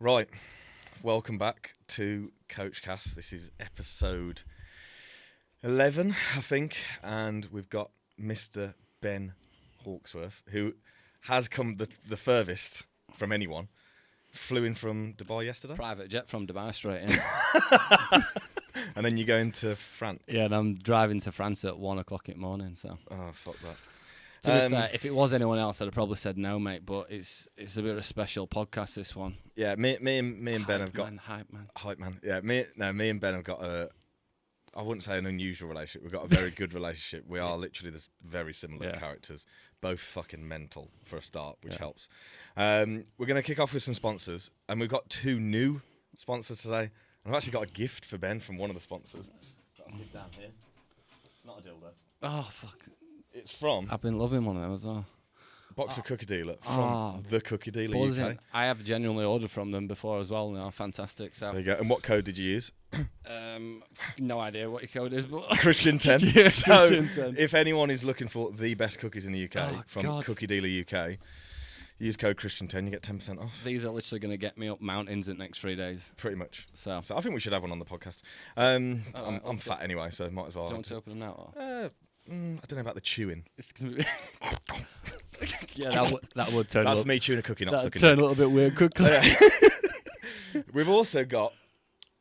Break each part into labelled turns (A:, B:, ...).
A: Right, welcome back to Coachcast. This is episode 11, I think, and we've got Mr. Ben Hawksworth, who has come the furthest from anyone. Flew in from Dubai yesterday.
B: Private jet from Dubai straight in.
A: And then you go into France.
B: Yeah, and I'm driving to France at 1 o'clock in the morning. So.
A: Oh, fuck that.
B: To be fair, if it was anyone else, I'd have probably said no, mate. But it's a bit of a special podcast, this one.
A: Yeah, me and Ben have got
B: hype man.
A: Yeah, me and Ben have got I wouldn't say an unusual relationship. We've got a very good relationship. We are literally this very similar characters, both fucking mental for a start, which helps. We're going to kick off with some sponsors, and we've got 2 new sponsors today. And I've actually got a gift for Ben from one of the sponsors. I'll give down here. It's not a dildo.
B: Oh fuck!
A: It's from.
B: I've been loving one of them as well.
A: Box of Cookie Dealer from the Cookie Dealer UK.
B: I have genuinely ordered from them before as well. Now, fantastic. So
A: there you go. And what code did you use?
B: No idea what your code is, but
A: Christian 10.
B: Yeah,
A: so
B: Christian 10.
A: If anyone is looking for the best cookies in the UK from Cookie Dealer UK, use code Christian 10. You get 10% off.
B: These are literally going to get me up mountains in the next 3 days.
A: Pretty much.
B: So
A: I think we should have one on the podcast. I'm fat anyway, so might as well.
B: Do you want to open them now?
A: I don't know about the chewing.
B: It's gonna be yeah, that would turn.
A: That's me chewing a cookie, not sucking.
B: Turn a little bit weird quickly.
A: We've also got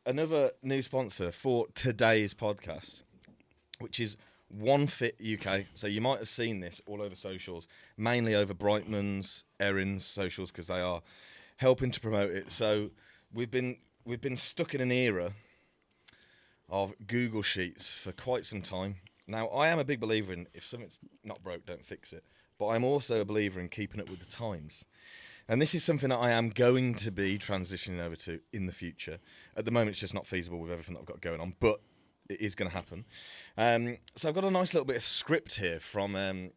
A: another new sponsor for today's podcast, which is OneFit UK. So you might have seen this all over socials, mainly over Brightman's, Erin's socials, because they are helping to promote it. So we've been stuck in an era of Google Sheets for quite some time. Now, I am a big believer in if something's not broke, don't fix it. But I'm also a believer in keeping up with the times. And this is something that I am going to be transitioning over to in the future. At the moment, it's just not feasible with everything that I've got going on, but it is going to happen. So I've got a nice little bit of script here from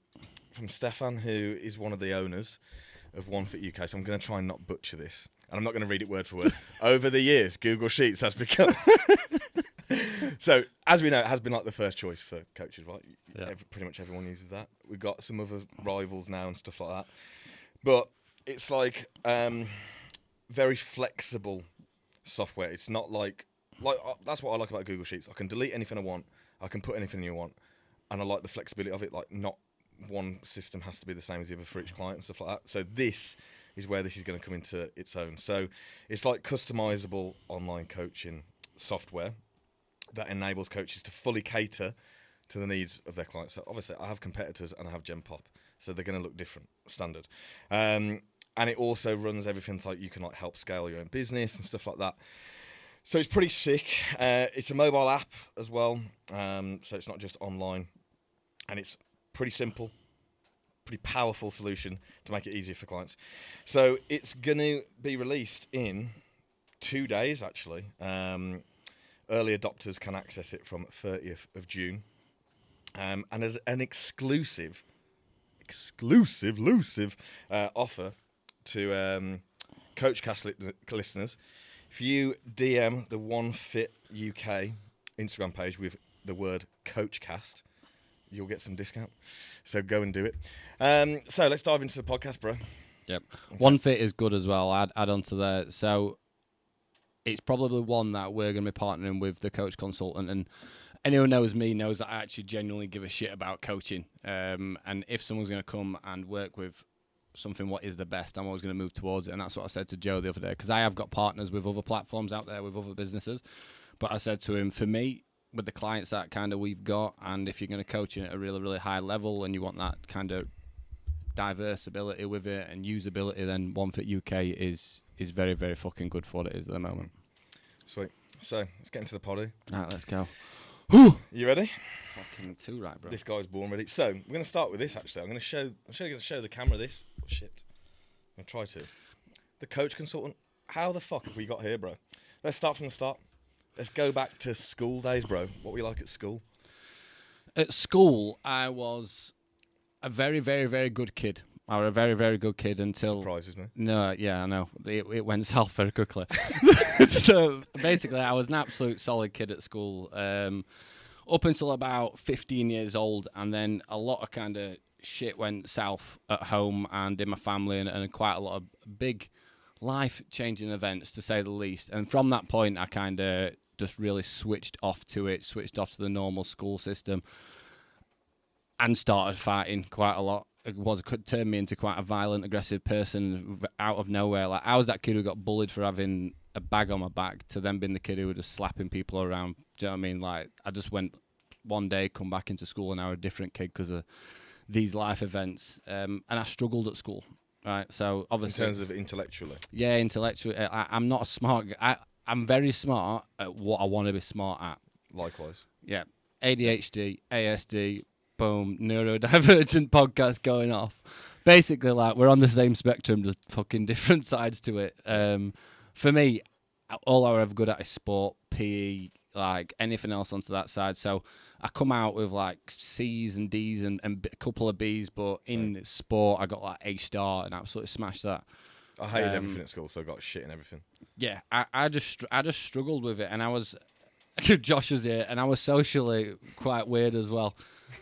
A: Stefan, who is one of the owners of OneFit UK. So I'm going to try and not butcher this. And I'm not going to read it word for word. Over the years, Google Sheets has become... So, as we know, it has been like the first choice for coaches, right? Yeah. Pretty much everyone uses that. We've got some other rivals now and stuff like that. But it's like very flexible software. It's not like that's what I like about Google Sheets. I can delete anything I want. I can put anything you want. And I like the flexibility of it. Like, not one system has to be the same as the other for each client and stuff like that. So this is where this is going to come into its own. So it's like customizable online coaching software that enables coaches to fully cater to the needs of their clients. So obviously I have competitors and I have Gen Pop, so they're going to look different, standard. And it also runs everything like you can like help scale your own business and stuff like that. So it's pretty sick. It's a mobile app as well, so it's not just online, and it's pretty simple, pretty powerful solution to make it easier for clients. So it's going to be released in 2 days, actually. Early adopters can access it from 30th of June. And as an exclusive offer to Coachcast listeners, if you DM the OneFit UK Instagram page with the word Coachcast, you'll get some discount. So go and do it. So let's dive into the podcast, bro.
B: Yep. Okay. OneFit is good as well. I'd add on to that. So it's probably one that we're going to be partnering with the coach consultant, and anyone who knows me knows that I actually genuinely give a shit about coaching. And if someone's going to come and work with something what is the best, I'm always going to move towards it. And that's what I said to Joe the other day, because I have got partners with other platforms out there, with other businesses. But I said to him, for me, with the clients that kind of we've got, and if you're going to coach at a really, really high level and you want that kind of diverse ability with it and usability, then OneFit UK is very, very fucking good for what it is at the moment.
A: Sweet. So let's get into the potty.
B: All right, let's go.
A: You ready?
B: Fucking too right, bro.
A: This guy's born ready. So we're going to start with this. Actually, I'm going to show the camera this. Oh, shit. I'm going to try to. The coach consultant. How the fuck have we got here, bro? Let's start from the start. Let's go back to school days, bro. What were you like at school?
B: At school, I was a very, very, very good kid. I was a very, very good kid until...
A: Surprises me.
B: No, yeah, I know. It went south very quickly. So, basically, I was an absolute solid kid at school up until about 15 years old, and then a lot of kind of shit went south at home and in my family, and quite a lot of big life-changing events, to say the least. And from that point, I kind of just really switched off to the normal school system, and started fighting quite a lot. It turned me into quite a violent, aggressive person out of nowhere. Like, I was that kid who got bullied for having a bag on my back, to then being the kid who was just slapping people around. Do you know what I mean? Like, I just went one day, come back into school, and I was a different kid because of these life events. And I struggled at school, right? So obviously,
A: in terms of intellectually,
B: yeah, intellectually, I'm not a smart guy. I'm very smart at what I want to be smart at.
A: likewise.
B: Yeah, ADHD, ASD, boom, neurodivergent podcast going off. Basically, like, we're on the same spectrum, just fucking different sides to it. For me, all I'm ever good at is sport, PE, like anything else onto that side. So I come out with like C's and D's and a couple of B's, but in sport I got like A star and absolutely smashed that.
A: I hated everything at school, so I got shit in everything.
B: Yeah, I just struggled with it, and I was Josh was here, and I was socially quite weird as well.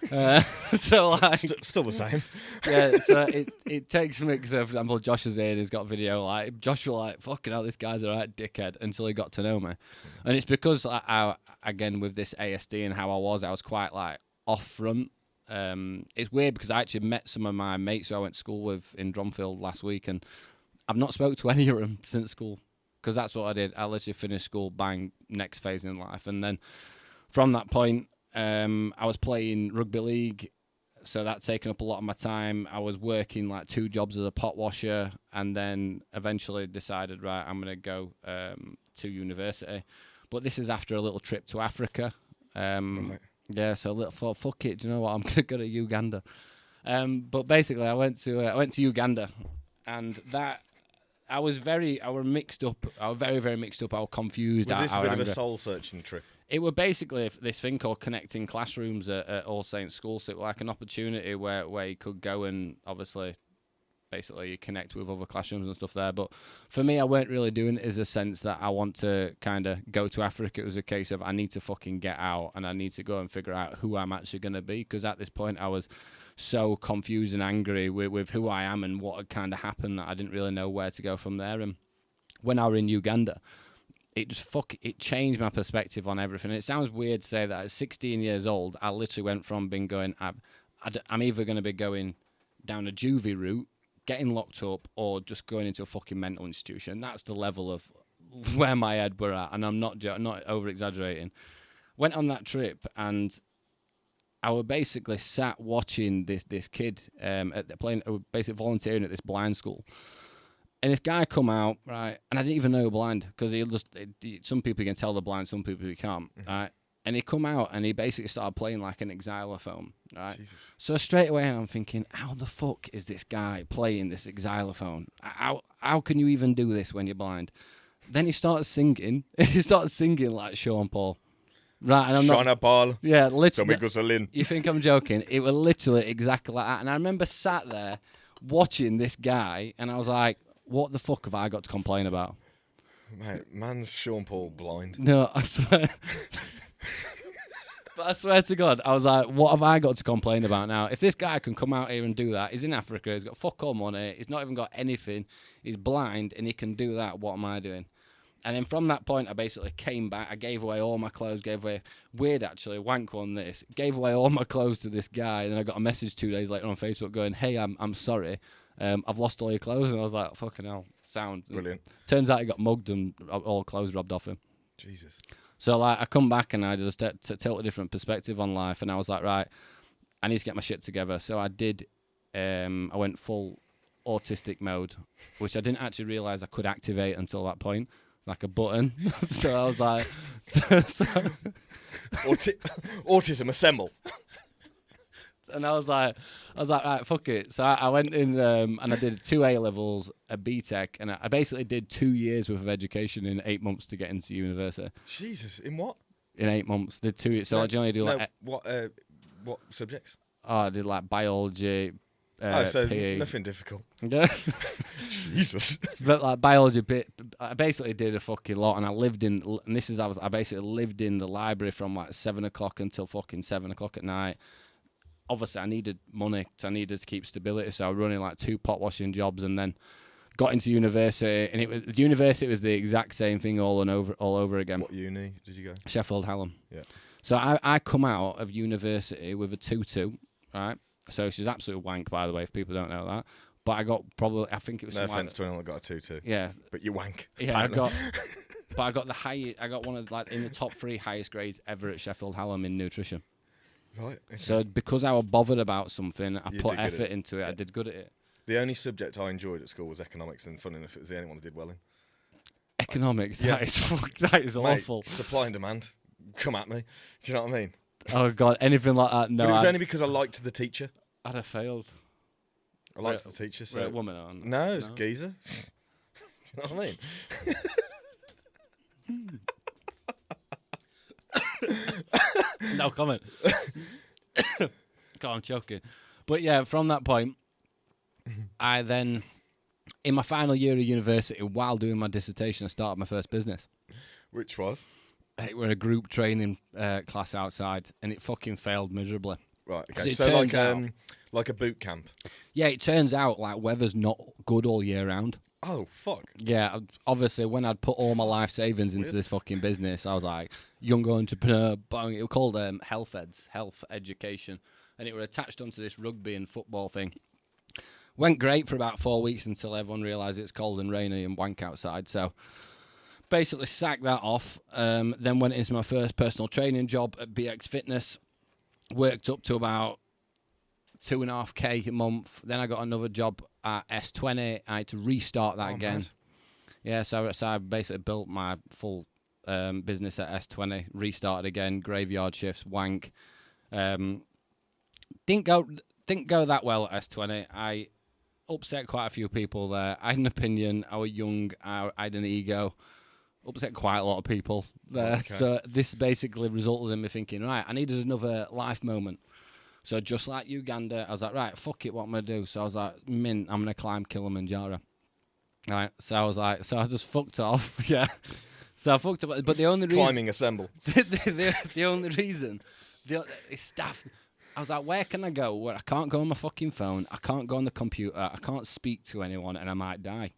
B: So like,
A: still the same.
B: Yeah, so it takes me, because for example, Josh is here and he's got a video, like, Josh was like, fucking hell, this guy's a right dickhead, until he got to know me. And it's because I again, with this ASD and how I was quite like off front. It's weird because I actually met some of my mates who I went to school with in Dronfield last week, and I've not spoke to any of them since school, because that's what I did. I literally finished school, bang, next phase in life. And then from that point, I was playing rugby league, so that taken up a lot of my time. I was working like 2 jobs as a pot washer, and then eventually decided, right, I'm going to go to university. But this is after a little trip to Africa.
A: Right.
B: Yeah, so a little thought, fuck it, do you know what, I'm going to go to Uganda. But basically, I went to Uganda, and that I was mixed up. I was very, very mixed up. I was confused.
A: Was this a bit of a soul-searching trip?
B: It was basically this thing called connecting classrooms at All Saints School. So it was like an opportunity where you could go and obviously, basically, you connect with other classrooms and stuff there. But for me, I weren't really doing it as a sense that I want to kind of go to Africa. It was a case of I need to fucking get out, and I need to go and figure out who I'm actually going to be. Because at this point, I was so confused and angry with who I am and what had kind of happened that I didn't really know where to go from there. And when I was in Uganda, it changed my perspective on everything. And it sounds weird to say that at 16 years old, I literally went from being I'm either going to be going down a juvie route, getting locked up, or just going into a fucking mental institution. That's the level of where my head were at, and I'm not over exaggerating. Went on that trip, and I was basically sat watching this kid basically volunteering at this blind school. And this guy come out, right, and I didn't even know he was blind, because some people can tell they're blind, some people you can't, right? And he come out and he basically started playing like an xylophone, right? Jesus. So straight away I'm thinking, how the fuck is this guy playing this xylophone? How can you even do this when you're blind? Then he started singing. He started singing like Sean Paul. Right, and I'm not...
A: Paul.
B: Yeah, literally. You think I'm joking? It was literally exactly like that. And I remember sat there watching this guy, and I was like, what the fuck have I got to complain about?
A: Mate, man's Sean Paul blind.
B: No, I swear. But I swear to God, I was like, what have I got to complain about now? If this guy can come out here and do that, he's in Africa, he's got fuck all money, he's not even got anything, he's blind, and he can do that, what am I doing? And then from that point, I basically came back, I gave away all my clothes, weird actually, wank on this, gave away all my clothes to this guy, and then I got a message 2 days later on Facebook going, hey, I'm sorry, I've lost all your clothes. And I was like, fucking hell, sound.
A: Brilliant.
B: Turns out he got mugged and all clothes robbed off him.
A: Jesus.
B: So like, I come back and I just totally different perspective on life, and I was like, right, I need to get my shit together. So I did, I went full autistic mode, which I didn't actually realise I could activate until that point, like a button. So I was like,
A: autism assemble.
B: And I was like, right, fuck it. So I went in and I did 2 A-levels, a B-Tech, and I basically did 2 years worth of education in 8 months to get into university.
A: Jesus, in what?
B: In 8 months, did 2 years. So I generally do like...
A: What subjects?
B: Oh, I did like biology,
A: so
B: PE.
A: nothing difficult.
B: Yeah.
A: Jesus.
B: But like biology, I basically did a fucking lot, and I basically lived in the library from like 7 o'clock until fucking 7 o'clock at night. Obviously, I needed money, so I needed to keep stability, so I was running like 2 pot washing jobs, and then got into university, and the university was the exact same thing all over again.
A: What uni did you go?
B: Sheffield Hallam.
A: Yeah.
B: So I come out of university with a 2-2, right? So she's absolute wank, by the way, if people don't know that. But I got I think it was...
A: No offense to anyone that got a 2-2.
B: Yeah.
A: But you wank.
B: Yeah, I got one of, like, in the top 3 highest grades ever at Sheffield Hallam in nutrition.
A: Right. Okay.
B: So because I was bothered about something, I
A: You
B: put
A: did good at
B: effort
A: it.
B: into it.
A: Yeah.
B: I did good at it.
A: The only subject I enjoyed at school was economics, and funny enough, it was the only one I did well in.
B: Economics,
A: Yeah.
B: that is
A: Mate,
B: awful.
A: Supply and demand. Come at me. Do you know what I mean?
B: Oh God, anything like that? No,
A: But it was only because I liked the teacher.
B: I'd have failed.
A: I liked the teacher. So
B: Were it a woman or
A: no, it was geezer. You know what I mean?
B: No comment. God, I'm joking. But yeah, from that point, I then, in my final year of university, while doing my dissertation, I started my first business.
A: Which was?
B: It were a group training class outside, and it fucking failed miserably.
A: Right, okay.
B: It
A: So
B: turns
A: like a boot camp.
B: Yeah, it turns out like weather's not good all year round.
A: Oh, fuck.
B: Yeah, obviously when I'd put all my life savings into this fucking business, I was like, young entrepreneur, but it was called Health Education, and it were attached onto this rugby and football thing. Went great for about 4 weeks until everyone realised it's cold and rainy and wank outside, so basically sacked that off, then went into my first personal training job at BX Fitness, worked up to about 2.5k a month. Then I got another job at S20. I had to restart that again.
A: Mad.
B: Yeah, so I basically built my full business at S20, restarted again, graveyard shifts, wank. Didn't go that well at S20. I upset quite a few people there. I had an opinion. I was young. I had an ego. Upset quite a lot of people there.
A: Okay.
B: So this basically resulted in me thinking, right, I needed another life moment. So just like Uganda, I was like, right, fuck it, what am I going to do? So I was like, I'm going to climb Kilimanjaro. Right, so I was like, so I just fucked off, yeah. So I fucked up, but the only reason...
A: Climbing assemble.
B: the only reason, it's staff... I was like, where can I go where I can't go on my fucking phone, I can't go on the computer, I can't speak to anyone, and I might die?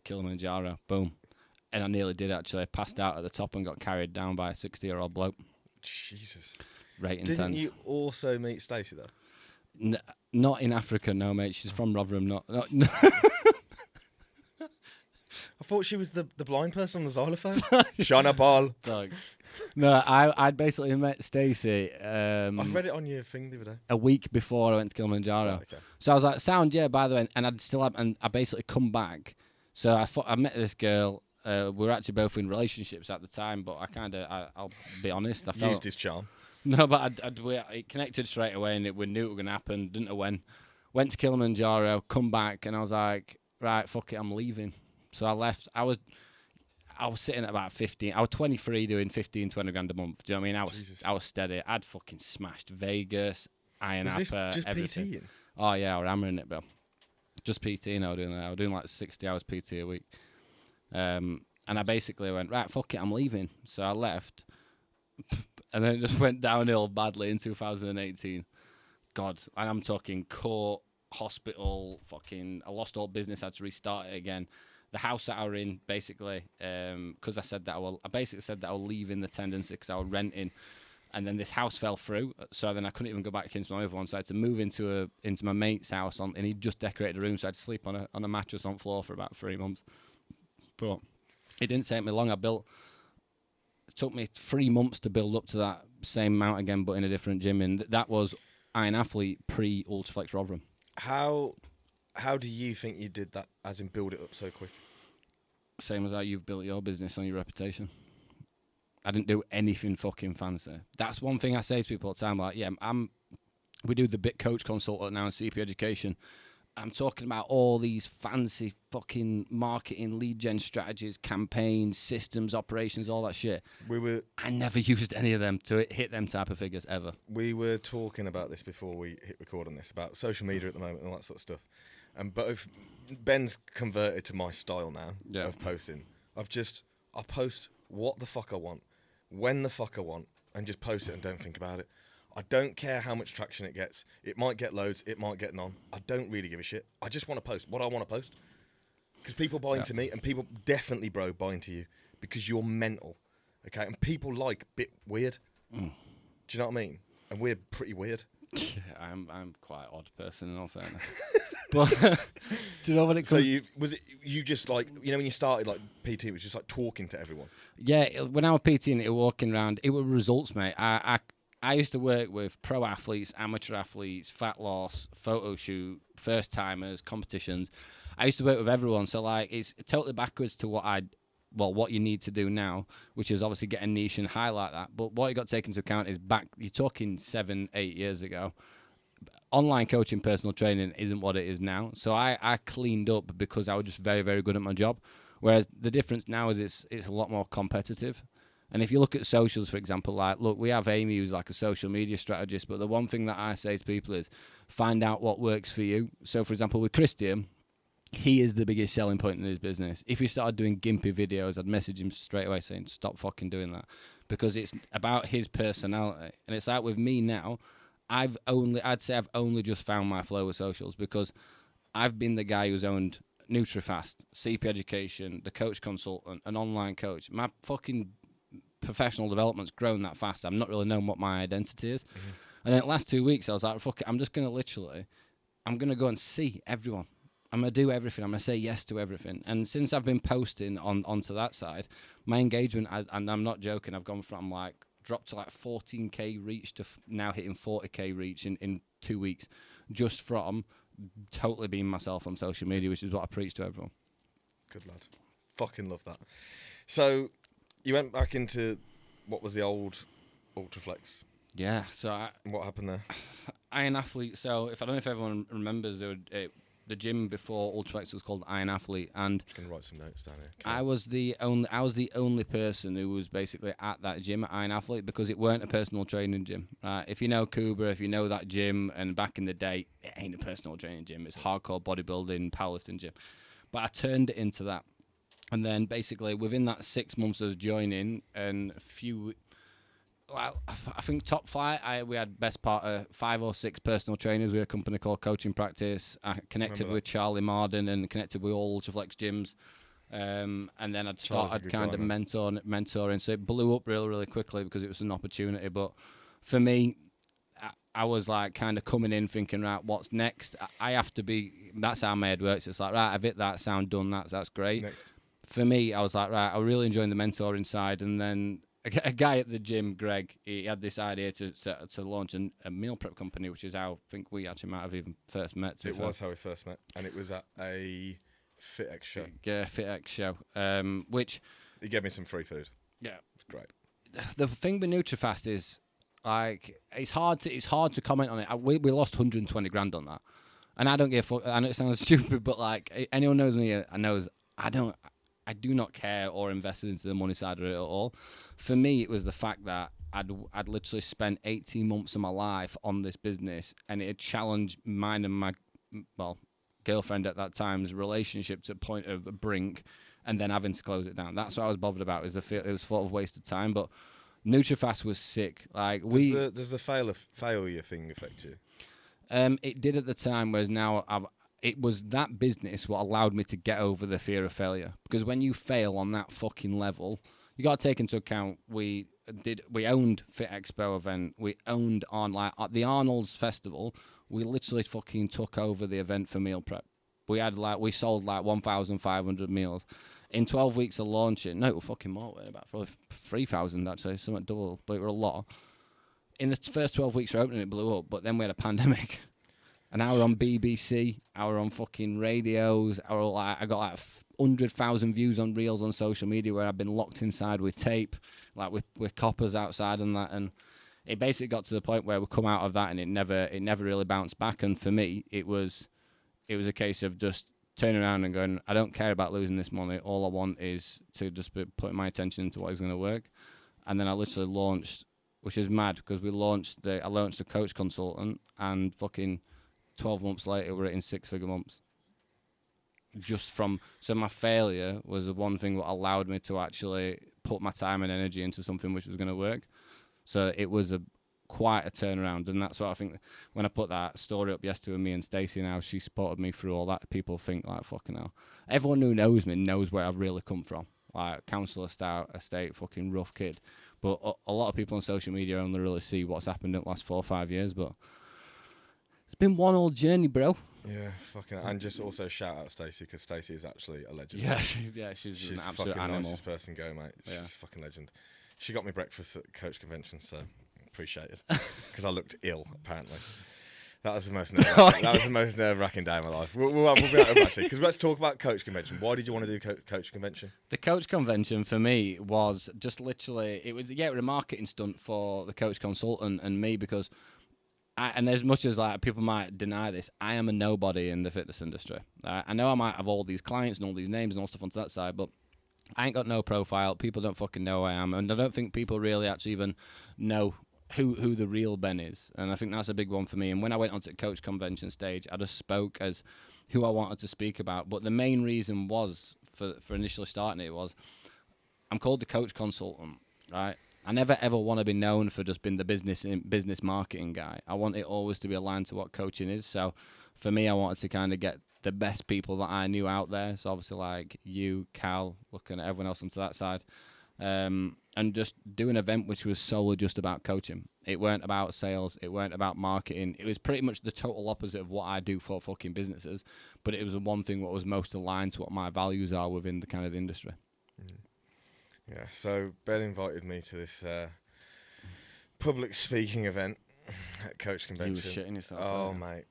B: Kilimanjaro, boom. And I nearly did, actually. Passed out at the top and got carried down by a 60-year-old bloke.
A: Jesus.
B: Right, intense.
A: Didn't you also meet Stacey, though?
B: Not in Africa, no, mate. She's from Rotherham, no.
A: I thought she was the blind person on the xylophone. Shana Paul.
B: Dog. No, I'd basically met Stacey
A: I read it on your thing the other day.
B: a week before I went to Kilimanjaro.
A: Right, okay.
B: So I was like, sound, yeah, by the way. And I'd still have, and I basically come back. So I met this girl. We were actually both in relationships at the time, but I'll be honest, I felt...
A: Used his charm.
B: No, but it connected straight away, and we knew it was going to happen. Didn't know when. Went to Kilimanjaro, come back, and I was like, right, fuck it, I'm leaving. So I left. I was sitting at about 15. I was 23 doing 15, 20 grand a month. Do you know what I mean? I was steady. I'd fucking smashed Vegas, Iron
A: Was this
B: Apple,
A: just
B: everything.
A: PTing?
B: Oh, yeah, I was hammering it, bro. Just PTing, I was doing like 60 hours PT a week. And I basically went, right, fuck it, I'm leaving. So I left. And then it just went downhill badly in 2018. God, and I'm talking court, hospital, fucking, I lost all business, I had to restart it again. The house that I were in, basically, because I basically said that I was leaving the tendency because I was renting, and then this house fell through, so then I couldn't even go back into my other one, so I had to move into my mate's house, and he just decorated a room, so I had to sleep on a mattress on the floor for about 3 months. But it didn't take me long. It took me 3 months to build up to that same amount again, but in a different gym, and that was Iron Athlete pre-Ultraflex Rotherham.
A: How do you think you did that, as in build it up so quick?
B: Same as how you've built your business on your reputation. I didn't do anything fucking fancy. That's one thing I say to people all the time, like, yeah, we do the bit coach consultant now in CP Education. I'm talking about all these fancy fucking marketing, lead gen strategies, campaigns, systems, operations, all that shit. I never used any of them to hit them type of figures ever.
A: We were talking about this before we hit record on this, about social media at the moment and all that sort of stuff. And both Ben's converted to my style now of posting. I post what the fuck I want, when the fuck I want, and just post it and don't think about it. I don't care how much traction it gets. It might get loads, it might get none. I don't really give a shit. I just want to post what I want to post. Because people buy into me, and people definitely, bro, buy into you because you're mental, okay? And people like a bit weird. Do you know what I mean? And we're pretty weird.
B: Yeah, I'm quite odd person in all fairness. But do you know when it comes?
A: So you just like, you know, when you started like PT, it was just like talking to everyone.
B: Yeah, when I was PTing, it was walking around. It were results, mate. I used to work with pro athletes, amateur athletes, fat loss, photo shoot, first timers, competitions. I used to work with everyone, so like it's totally backwards to what you need to do now, which is obviously get a niche and highlight that. But what you got to take into account is you're talking 7-8 years ago. Online coaching, personal training isn't what it is now. So I cleaned up because I was just very, very good at my job. Whereas the difference now is it's a lot more competitive. And if you look at socials, for example, like, look, we have Amy who's like a social media strategist, but the one thing that I say to people is find out what works for you. So, for example, with Christian, he is the biggest selling point in his business. If he started doing gimpy videos, I'd message him straight away saying, stop fucking doing that. Because it's about his personality. And it's like with me now, I'd say I've only just found my flow with socials because I've been the guy who's owned Ultraflex, CP Education, the coach consultant, an online coach. My fucking professional development's grown that fast. I'm not really knowing what my identity is. Mm-hmm. And then the last 2 weeks, I was like, fuck it, I'm going to go and see everyone. I'm going to do everything. I'm going to say yes to everything. And since I've been posting onto that side, my engagement, and I'm not joking, I've gone from like, dropped to like 14k reach to now hitting 40k reach in 2 weeks, just from totally being myself on social media, which is what I preach to everyone.
A: Good lad. Fucking love that. So you went back into what was the old Ultraflex.
B: Yeah. So
A: what happened there?
B: Iron Athlete. So I don't know if everyone remembers, the gym before Ultraflex was called Iron Athlete, and
A: I'm just gonna write some notes down here.
B: I was the only person who was basically at that gym at Iron Athlete because it weren't a personal training gym. If you know Kuba, if you know that gym, and back in the day, it ain't a personal training gym. It's hardcore bodybuilding, powerlifting gym. But I turned it into that, and then basically within that 6 months of joining, and I think top flight, we had best part of 5 or 6 personal trainers. We had a company called Coaching Practice. I connected with Charlie Marden and connected with all Ultraflex gyms. And then I'd started kind of mentoring. So it blew up really, really quickly because it was an opportunity. But for me, I was like kind of coming in thinking, right, what's next? I have to be, that's how my head works. It's like, right, I've hit that, sound done, that's great. Next. For me, I was like, right, I'm really enjoying the mentoring side. And then a guy at the gym, Greg, he had this idea to launch a meal prep company, which is how I think we actually might have even first met.
A: It was how we first met, and it was at a FitX show.
B: Yeah, FitX show. Which
A: he gave me some free food.
B: Yeah,
A: it's great.
B: The thing with Nutrifast is, like, it's hard to comment on it. We lost 120 grand on that, and I don't give a fuck. I know it sounds stupid, but like anyone knows me, knows I do not care or invest into the money side of it at all. For me, it was the fact that I'd literally spent 18 months of my life on this business, and it had challenged mine and my girlfriend at that time's relationship to a point of a brink, and then having to close it down. That's what I was bothered about. It was sort of wasted time. But Nutrifast was sick. Like
A: does the failure thing affect you?
B: It did at the time, whereas now it was that business what allowed me to get over the fear of failure. Because when you fail on that fucking level, you got to take into account we owned Fit Expo event, we owned at the Arnold's Festival, we literally fucking took over the event for meal prep. We sold 1,500 meals in 12 weeks of launching. No, it was fucking more, about probably 3,000 actually, something double, but it were a lot. In the first 12 weeks of opening, it blew up, but then we had a pandemic. And I was on BBC, I was on fucking radios, I got 100,000 views on reels on social media where I've been locked inside with tape, like with coppers outside and that, and it basically got to the point where we come out of that and it never really bounced back. And for me, it was a case of just turning around and going, I don't care about losing this money. All I want is to just be putting my attention into what is going to work. And then I literally launched, which is mad because I launched the coach consultant, and fucking 12 months later we're in 6-figure months. So my failure was the one thing that allowed me to actually put my time and energy into something which was going to work. So it was quite a turnaround, and that's what I think. When I put that story up yesterday with me and Stacey, and how she supported me through all that, people think like, fucking hell. Everyone who knows me knows where I've really come from. Like, council estate, fucking rough kid. But a lot of people on social media only really see what's happened in the last 4 or 5 years. But it's been one old journey, bro.
A: Yeah, fucking. And just also shout out Stacey, because Stacey is actually a legend.
B: Yeah, she's an absolute
A: fucking
B: animal.
A: Nicest person go, mate. She's a fucking legend. She got me breakfast at Coach Convention, so appreciate it. Because I looked ill, apparently. That was the most nerve-wracking day of my life. We'll be out of actually, because let's talk about Coach Convention. Why did you want to do Coach Convention?
B: The Coach Convention for me was just literally, it was a marketing stunt for the Coach Consultant and me, because and as much as like people might deny this, I am a nobody in the fitness industry. I know I might have all these clients and all these names and all stuff onto that side, but I ain't got no profile. People don't fucking know who I am, and I don't think people really actually even know who the real Ben is. And I think that's a big one for me. And when I went onto the Coach Convention stage, I just spoke as who I wanted to speak about. But the main reason was for initially starting it was I'm called the Coach Consultant, right? I never ever want to be known for just being the business marketing guy. I want it always to be aligned to what coaching is. So for me, I wanted to kind of get the best people that I knew out there. So obviously like you, Cal, looking at everyone else onto that side. And just do an event which was solely just about coaching. It weren't about sales. It weren't about marketing. It was pretty much the total opposite of what I do for fucking businesses. But it was the one thing what was most aligned to what my values are within the kind of industry.
A: Yeah, so Ben invited me to this public speaking event at Coach Convention.
B: You were shitting yourself.
A: Oh, mate.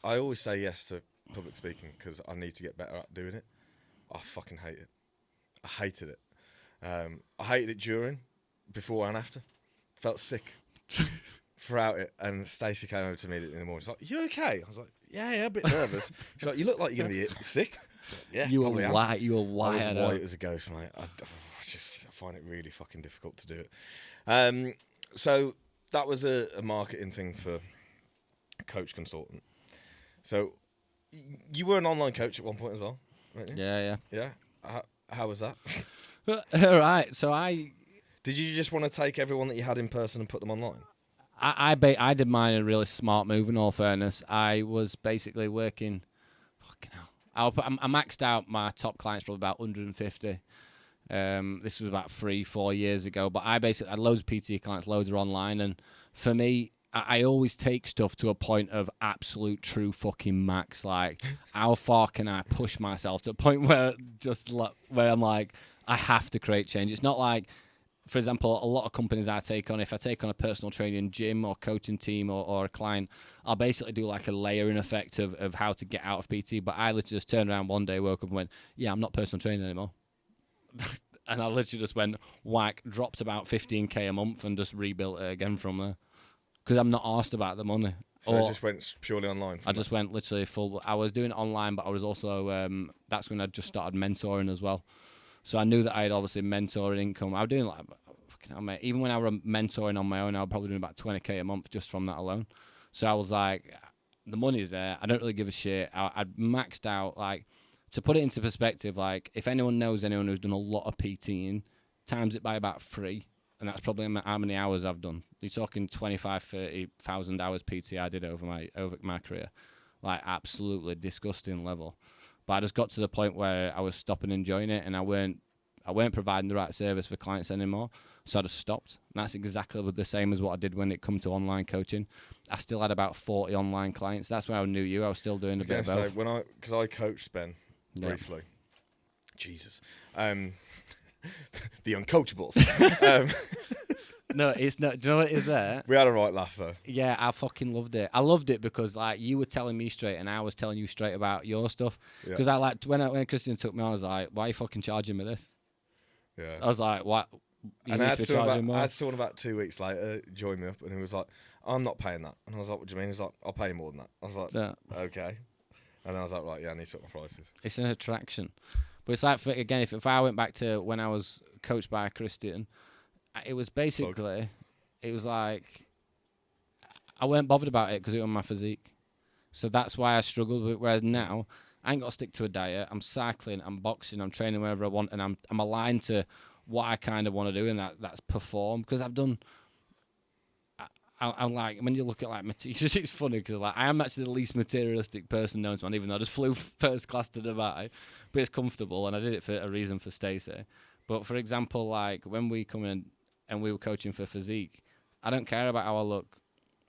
A: I always say yes to public speaking because I need to get better at doing it. I fucking hate it. I hated it. I hated it during, before and after. Felt sick throughout it. And Stacey came over to me in the morning. She's like, "You okay?" I was like, yeah, a bit nervous. She's like, "You look like you're going to be sick." Yeah,
B: you were
A: white.
B: You were white.
A: I was white as a ghost, mate. I find it really fucking difficult to do it. So that was a marketing thing for Coach Consultant. So you were an online coach at one point as well, weren't you?
B: Yeah.
A: Yeah. How was that?
B: All right. So
A: did you just want to take everyone that you had in person and put them online?
B: I did mine a really smart move. In all fairness, I was basically working. Fucking hell. I maxed out my top clients probably about 150. This was about 3-4 years ago. But I basically had loads of PT clients, loads are online, and for me, I always take stuff to a point of absolute true fucking max. Like, how far can I push myself to a point where I'm like, I have to create change. It's not like, for example, a lot of companies I take on, if I take on a personal training gym or coaching team or a client, I'll basically do like a layering effect of how to get out of PT. But I literally just turned around one day, woke up and went, yeah, I'm not personal training anymore. And I literally just went, whack, dropped about 15k a month and just rebuilt it again from there. Because I'm not asked about the money.
A: So it just went purely online?
B: I just went literally full. I was doing it online, but I was also, that's when I just started mentoring as well. So I knew that I had obviously mentoring income. I was doing like, even when I was mentoring on my own, I was probably doing about 20k a month just from that alone. So I was like, the money's there. I don't really give a shit. I'd maxed out, like, to put it into perspective, like, if anyone knows anyone who's done a lot of PTing, times it by about 3. And that's probably how many hours I've done. You're talking 25,000-30,000 hours PT I did over my career. Like, absolutely disgusting level. But I just got to the point where I was stopping enjoying it, and I weren't providing the right service for clients anymore. So I just stopped. And that's exactly the same as what I did when it come to online coaching. I still had about 40 online clients. That's when I knew you. I was still doing a bit of both.
A: Because I coached Ben briefly. Jesus. The uncoachables.
B: No, it's not. Do you know what it is there?
A: We had a right laugh, though.
B: Yeah, I fucking loved it. I loved it because, like, you were telling me straight and I was telling you straight about your stuff. Because I liked, when Christian took me on, I was like, why are you fucking charging me this?
A: Yeah.
B: I was like, what?
A: And I had someone about 2 weeks later join me up, and he was like, I'm not paying that. And I was like, what do you mean? He's like, I'll pay more than that. I was like, okay. And I was like, right, yeah, I need to up my prices.
B: It's an attraction. But it's like, again, if I went back to when I was coached by Christian, it was basically, it was like, I weren't bothered about it because it was my physique. So that's why I struggled with it. Whereas now, I ain't got to stick to a diet. I'm cycling, I'm boxing, I'm training wherever I want, and I'm aligned to what I kind of want to do, and that's perform. Because I've done I'm like, when you look at like it's funny because like I am actually the least materialistic person known to man, even though I just flew first class to Dubai, but it's comfortable and I did it for a reason for Stacey. But for example, like when we come in and we were coaching for physique, I don't care about how I look.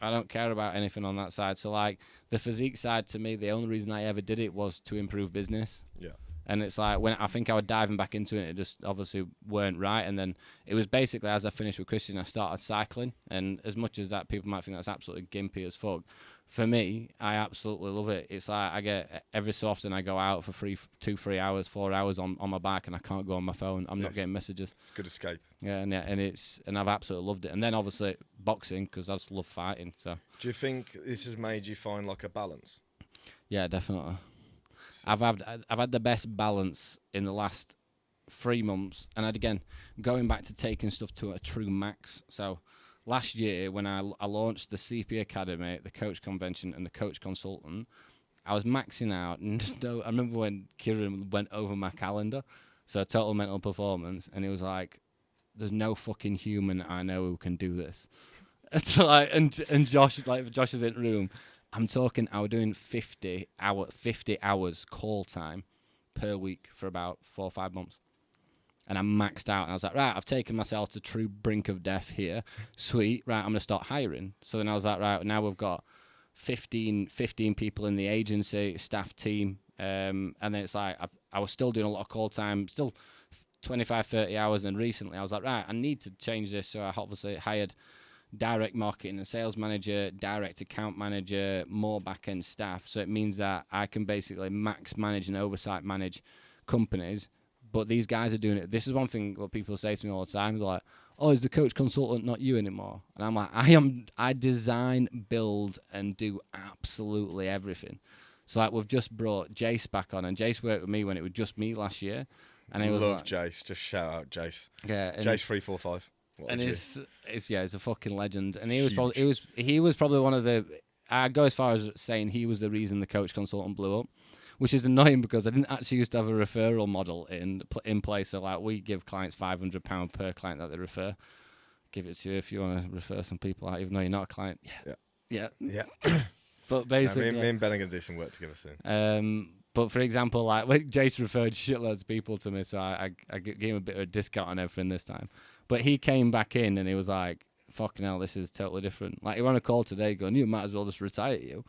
B: I don't care about anything on that side. So like the physique side to me, the only reason I ever did it was to improve business.
A: Yeah.
B: And it's like when I think I was diving back into it, it just obviously weren't right. And then it was basically as I finished with Christian, I started cycling. And as much as that people might think that's absolutely gimpy as fuck, for me, I absolutely love it. It's like I get every so often I go out for 2-3 hours, 4 hours on my bike, and I can't go on my phone. I'm not getting messages.
A: It's a good escape.
B: Yeah, and I've absolutely loved it. And then obviously boxing because I just love fighting. So
A: do you think this has made you find like a balance?
B: Yeah, definitely. I've had the best balance in the last 3 months, and again going back to taking stuff to a true max. So last year when I launched the CP Academy, the coach convention, and the coach consultant, I was maxing out. And I remember when Kieran went over my calendar, so total mental performance, and he was like, "There's no fucking human I know who can do this." It's like, and Josh is in the room. I'm talking, I was doing 50 hours call time per week for about 4 or 5 months. And I maxed out. And I was like, right, I've taken myself to true brink of death here. Sweet. Right, I'm going to start hiring. So then I was like, right, now we've got 15 people in the agency, staff team. And then it's like, I was still doing a lot of call time, still 25, 30 hours. And recently I was like, right, I need to change this. So I obviously hired direct marketing and sales manager, direct account manager, more back-end staff. So it means that I can basically max manage and oversight manage companies. But these guys are doing it. This is one thing what people say to me all the time. They're like, oh, is the coach consultant not you anymore? And I'm like, I design, build, and do absolutely everything. So like we've just brought Jace back on, and Jace worked with me when it was just me last year. And I
A: love
B: like,
A: Jace. Just shout out Jace.
B: Yeah,
A: Jace 345.
B: And he's a fucking legend. And he was probably one of the. I go as far as saying he was the reason the coach consultant blew up, which is annoying because I didn't actually used to have a referral model in place. So like we give clients £500 per client that they refer. Give it to you if you want to refer some people out, even though you're not a client. Yeah. But basically,
A: me and Ben are gonna do some work together soon.
B: But for example, like when Jace referred shitloads of people to me, so I gave him a bit of a discount on everything this time. But he came back in and he was like, fucking hell, this is totally different. Like, he were on a call today going, you might as well just retire you.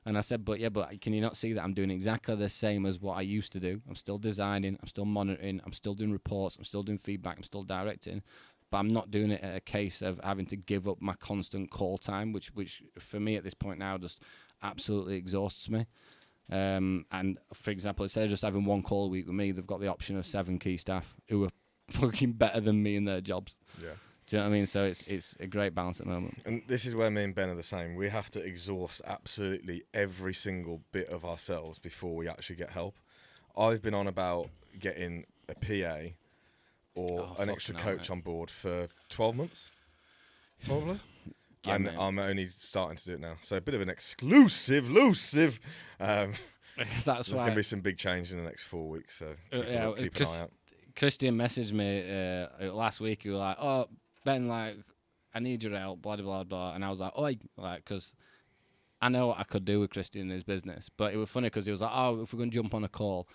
B: And I said, but can you not see that I'm doing exactly the same as what I used to do? I'm still designing, I'm still monitoring, I'm still doing reports, I'm still doing feedback, I'm still directing. But I'm not doing it at a case of having to give up my constant call time, which for me at this point now just absolutely exhausts me. And for example, instead of just having one call a week with me, they've got the option of 7 key staff who are fucking better than me in their jobs.
A: Yeah.
B: Do you know what I mean? So it's a great balance at the moment.
A: And this is where me and Ben are the same. We have to exhaust absolutely every single bit of ourselves before we actually get help. I've been on about getting a PA or an extra coach on board for 12 months, probably.
B: Yeah,
A: and
B: mate.
A: I'm only starting to do it now. So a bit of an elusive.
B: That's
A: There's going to be some big change in the next 4 weeks. So keep an eye out.
B: Christian messaged me last week. He was like, "Oh, Ben, like, I need your help, blah, blah, blah, blah." And I was like, "Oh, like, because I know what I could do with Christian in his business." But it was funny because he was like, "Oh, if we're going to jump on a call."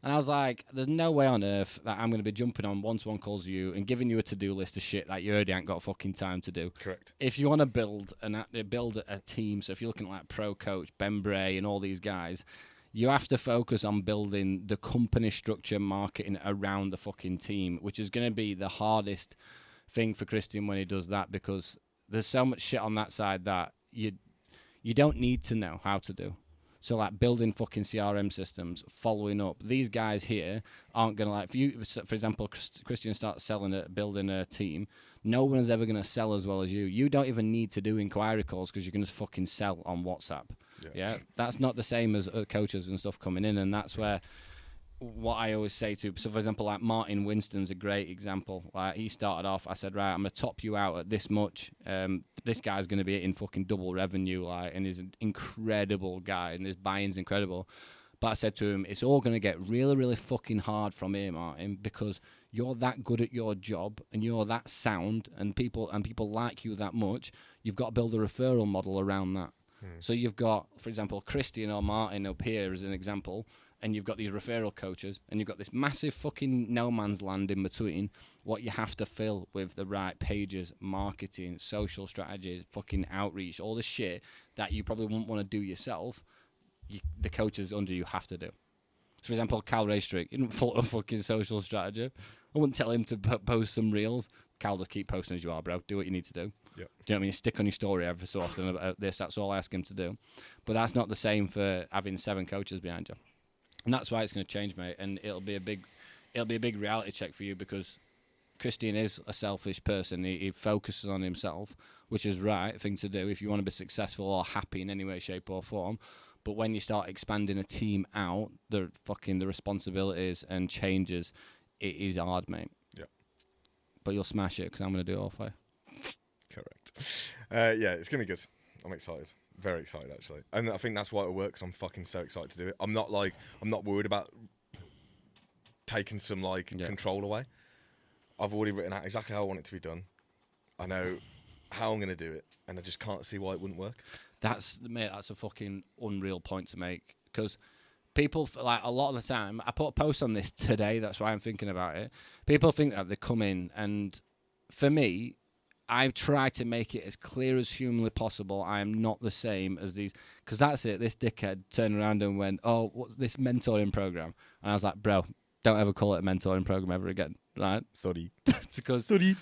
B: And I was like, there's no way on earth that I'm going to be jumping on one-to-one calls with you and giving you a to-do list of shit that you already ain't got fucking time to do.
A: Correct.
B: If you want to build a team, so if you're looking at like Pro Coach, Ben Bray and all these guys, you have to focus on building the company structure, marketing around the fucking team, which is going to be the hardest thing for Christian when he does that, because there's so much shit on that side that you don't need to know how to do. So like building fucking CRM systems, following up. These guys here aren't going to like, if you, for example, Christian starts building a team, no one is ever going to sell as well as you. You don't even need to do inquiry calls because you can just fucking sell on WhatsApp. Yeah. That's not the same as coaches and stuff coming in, and that's where what I always say to, so for example, like Martin Winston's a great example. Like he started off, I said, right, I'm gonna top you out at this much. This guy's gonna be in fucking double revenue, like, and he's an incredible guy, and his buy-in's incredible. But I said to him, it's all going to get really, really fucking hard from here, Martin, because you're that good at your job and you're that sound and people like you that much. You've got to build a referral model around that. So you've got, for example, Christian or Martin up here as an example, and you've got these referral coaches, and you've got this massive fucking no man's land in between what you have to fill with the right pages, marketing, social strategies, fucking outreach, all the shit that you probably wouldn't want to do yourself. The coaches under you have to do. So, for example, Cal Raystrick isn't full of fucking social strategy. I wouldn't tell him to post some reels. Cal, just keep posting as you are, bro. Do what you need to do.
A: Yep.
B: Do you know what I mean? Stick on your story every so often about this. That's all I ask him to do. But that's not the same for having 7 coaches behind you. And that's why it's going to change, mate. And it'll be a big reality check for you, because Christian is a selfish person. He focuses on himself, which is right thing to do if you want to be successful or happy in any way, shape, or form. But when you start expanding a team out, the responsibilities and changes, it is hard, mate.
A: Yeah.
B: But you'll smash it, because I'm going to do it all for you.
A: Correct. Yeah, it's going to be good. I'm excited. Very excited, actually. And I think that's why it works. I'm fucking so excited to do it. I'm not worried about taking some, control away. I've already written out exactly how I want it to be done. I know how I'm going to do it, and I just can't see why it wouldn't work. That's
B: a fucking unreal point to make, because people, like, a lot of the time, I put a post on this today, that's why I'm thinking about it. People think that they come in, and for me, I try to make it as clear as humanly possible. I am not the same as these, because that's it. This dickhead turned around and went, "Oh, what's this mentoring program?" And I was like, "Bro, don't ever call it a mentoring program ever again, right?"
A: Sorry.
B: Sorry.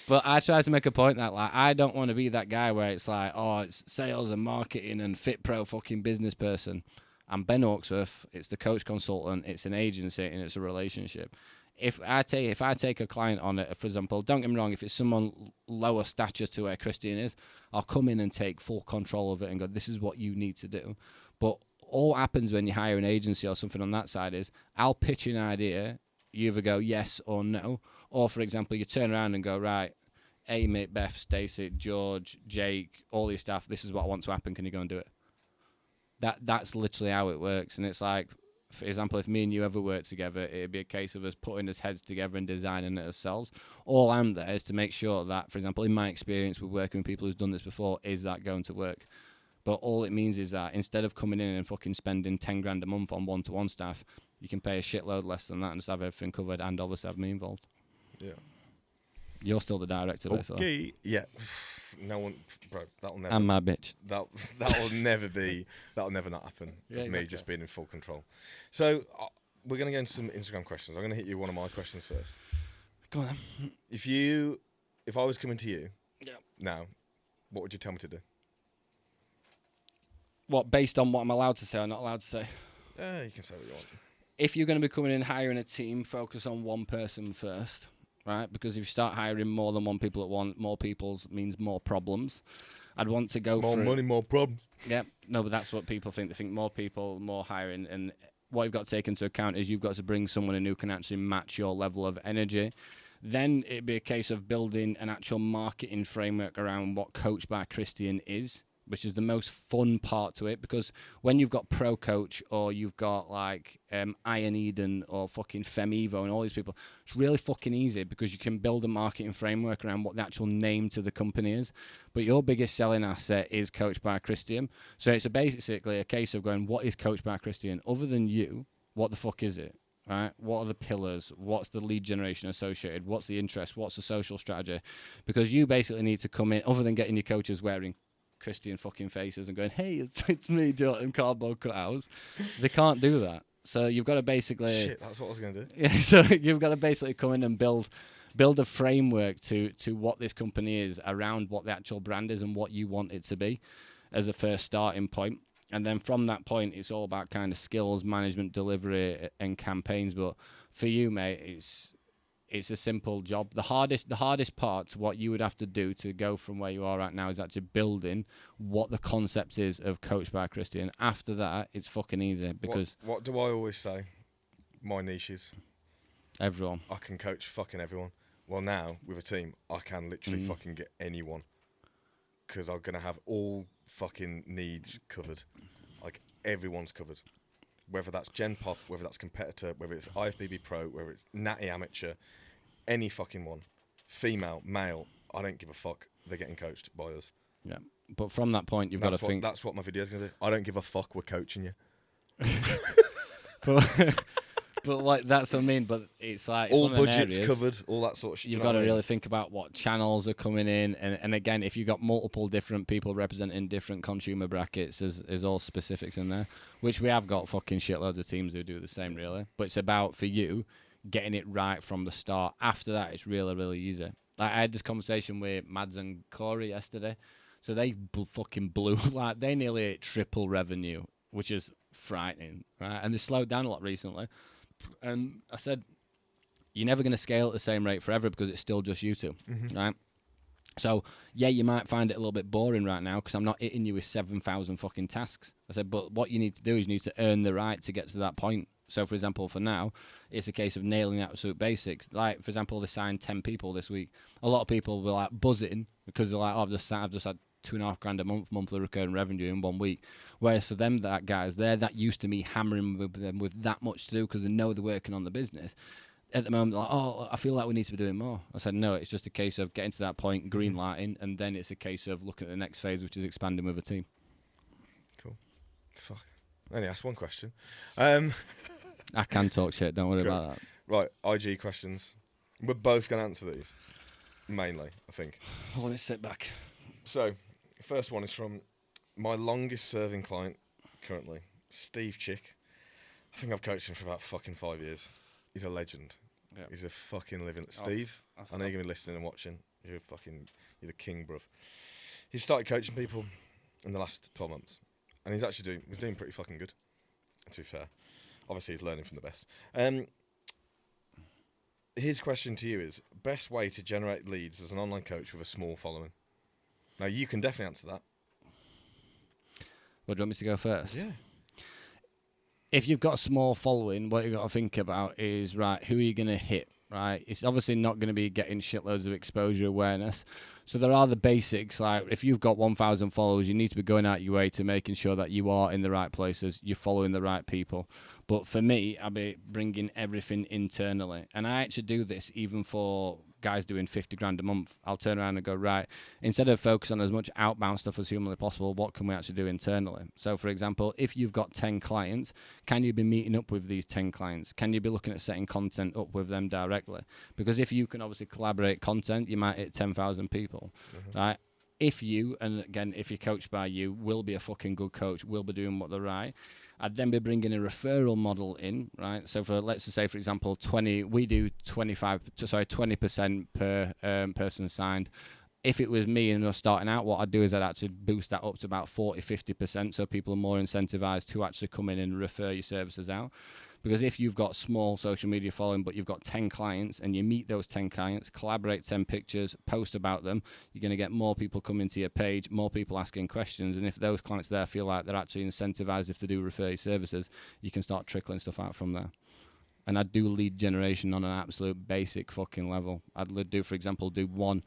B: But I try to make a point that, like, I don't want to be that guy where it's like, oh, it's sales and marketing and fit pro fucking business person. I'm Ben Hawksworth. It's the coach consultant. It's an agency, and it's a relationship. If I take a client on it, for example, don't get me wrong, if it's someone lower stature to where Christian is, I'll come in and take full control of it and go, this is what you need to do. But all happens when you hire an agency or something on that side is, I'll pitch an idea, you either go yes or no, or, for example, you turn around and go, right, Amy, Beth, Stacey, George, Jake, all these staff, this is what I want to happen, can you go and do it? That's literally how it works. And it's like, for example, if me and you ever work together, it'd be a case of us putting us heads together and designing it ourselves. All I'm there is to make sure that, for example, in my experience with working with people who's done this before, is that going to work? But all it means is that instead of coming in and fucking spending 10 grand a month on one-to-one staff, you can pay a shitload less than that and just have everything covered, and obviously have me involved.
A: Yeah.
B: You're still the director of this, though.
A: Okay. Yeah. No one, bro. That'll never.
B: And my bitch.
A: That'll never be. That'll never not happen.
B: Yeah,
A: Me
B: exactly.
A: just being in full control. So we're gonna go into some Instagram questions. I'm gonna hit you one of my questions first.
B: Go on then.
A: If I was coming to you,
B: Yeah.
A: now, what would you tell me to do?
B: What, based on what I'm allowed to say or not allowed to say?
A: You can say what you want.
B: If you're going to be coming in hiring a team, focus on one person first, right? Because if you start hiring more than one people at once, more people's means more problems. I'd want to go
A: more
B: for
A: money, more problems.
B: Yeah, no, but that's what people think. They think more people, more hiring, and what you've got to take into account is you've got to bring someone in who can actually match your level of energy. Then it'd be a case of building an actual marketing framework around what Coach by Christian is, which is the most fun part to it, because when you've got Pro Coach or you've got like Iron Eden or fucking Femivo and all these people, it's really fucking easy because you can build a marketing framework around what the actual name to the company is. But your biggest selling asset is Coach by Christian. So it's basically a case of going, what is Coach by Christian? Other than you, what the fuck is it? Right? What are the pillars? What's the lead generation associated? What's the interest? What's the social strategy? Because you basically need to come in, other than getting your coaches wearing Christian fucking faces and going, hey, it's me, Jordan, cardboard cutouts. They can't do that. So you've got to basically...
A: Shit, that's what I was going to do.
B: Yeah, so you've got to basically come in and build a framework to what this company is, around what the actual brand is and what you want it to be as a first starting point. And then from that point, it's all about kind of skills, management, delivery, and campaigns. But for you, mate, it's a simple job. The hardest part, what you would have to do to go from where you are right now, is actually building what the concept is of Coach by Christian. After that, it's fucking easy because...
A: What do I always say? My niche is...
B: Everyone.
A: I can coach fucking everyone. Well, now, with a team, I can literally fucking get anyone. Because I'm going to have all fucking needs covered. Like, everyone's covered. whether that's Gen Pop, whether that's competitor, whether it's IFBB Pro, whether it's Natty Amateur, any fucking one, female, male, I don't give a fuck. They're getting coached by us.
B: Yeah, but from that point, you've got to think.
A: That's what my video's gonna do. I don't give a fuck. We're coaching you.
B: But like that's what I mean. But it's like
A: all budgets covered, all that sort of shit.
B: You've got to really think about what channels are coming in, and again, if you've got multiple different people representing different consumer brackets, there's all specifics in there, which we have got fucking shitloads of teams who do the same, really. But it's about for you getting it right from the start. After that, it's really, really easy. Like, I had this conversation with Mads and Corey yesterday, so they fucking blew like they nearly triple revenue, which is frightening, right? And they slowed down a lot recently. And I said, you're never going to scale at the same rate forever because it's still just you two, right? So, yeah, you might find it a little bit boring right now because I'm not hitting you with 7,000 fucking tasks. I said, but what you need to do is you need to earn the right to get to that point. So, for example, for now, it's a case of nailing the absolute basics. Like, for example, they signed 10 people this week. A lot of people were like buzzing because they're like, oh, I've just had $2,500 a month monthly recurring revenue in 1 week. Whereas for them, that that used to me hammering with them with that much to do because they know they're working on the business. At the moment, like, oh, I feel like we need to be doing more. I said, no, it's just a case of getting to that point, green lighting, and then it's a case of looking at the next phase, which is expanding with a team.
A: Cool. Fuck. I only asked one question.
B: I can talk shit, don't worry about that.
A: Right, IG questions. We're both going to answer these, mainly, I think.
B: I want to sit back.
A: So, the first one is from my longest serving client currently, Steve Chick. I think I've coached him for about fucking 5 years. He's a legend. Yep. He's a fucking living... Steve, I know you're going to be listening and watching. You're the king, bruv. He started coaching people in the last 12 months. And he's doing pretty fucking good, to be fair. Obviously, he's learning from the best. His question to you is, best way to generate leads as an online coach with a small following? Now, you can definitely answer that.
B: Well, do you want me to go first?
A: Yeah.
B: If you've got a small following, what you've got to think about is, right, who are you going to hit, right? It's obviously not going to be getting shitloads of exposure awareness. So there are the basics, like if you've got 1,000 followers, you need to be going out your way to making sure that you are in the right places, you're following the right people. But for me, I'll be bringing everything internally. And I actually do this even for guys doing 50 grand a month. I'll turn around and go, right, instead of focus on as much outbound stuff as humanly possible, what can we actually do internally? So, for example, if you've got 10 clients, can you be meeting up with these 10 clients? Can you be looking at setting content up with them directly? Because if you can obviously collaborate content, you might hit 10,000 people, right? If you, and again, if you're coached by you, will be a fucking good coach, will be doing what they're right, I'd then be bringing a referral model in, right? So for, let's just say, for example, we do 20% per person signed. If it was me and I was starting out, what I'd do is I'd actually boost that up to about 40-50%, so people are more incentivized to actually come in and refer your services out. Because if you've got small social media following, but you've got 10 clients and you meet those 10 clients, collaborate 10 pictures, post about them, you're going to get more people coming to your page, more people asking questions. And if those clients there feel like they're actually incentivized if they do refer your services, you can start trickling stuff out from there. And I'd do lead generation on an absolute basic fucking level. I'd do, for example, do one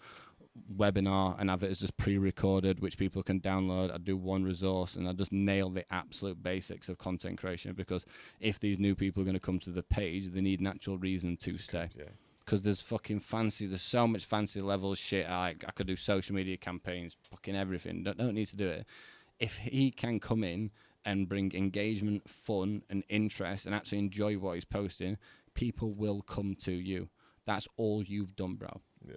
B: webinar and have it as just pre-recorded, which people can download. I'd do one resource and I'd just nail the absolute basics of content creation, because if these new people are going to come to the page, they need an actual reason to stay. Because there's so much fancy level shit. I could do social media campaigns, fucking everything. Don't need to do it. If he can come in and bring engagement, fun and interest and actually enjoy what he's posting, people will come to you. That's all you've done, bro.
A: Yeah.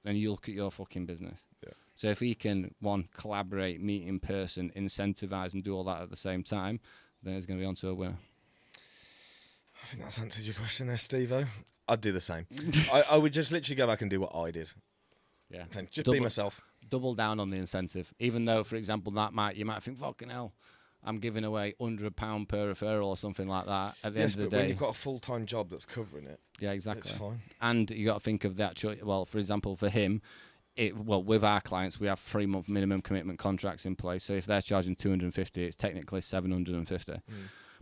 B: And you look at your fucking business.
A: Yeah.
B: So if he can, one, collaborate, meet in person, incentivize, and do all that at the same time, then it's going to be on to a winner.
A: I think that's answered your question there, Steve-O. I'd do the same. I would just literally go back and do what I did.
B: Yeah.
A: Just be myself.
B: Double down on the incentive. Even though, for example, you might think, fucking hell, I'm giving away £100 per referral or something like that at the end of the day.
A: When you've got a full-time job that's covering it,
B: yeah, exactly.
A: It's fine.
B: And you got to think of the actual, well, for example, for him, with our clients, we have 3-month minimum commitment contracts in place. So if they're charging 250, it's technically 750.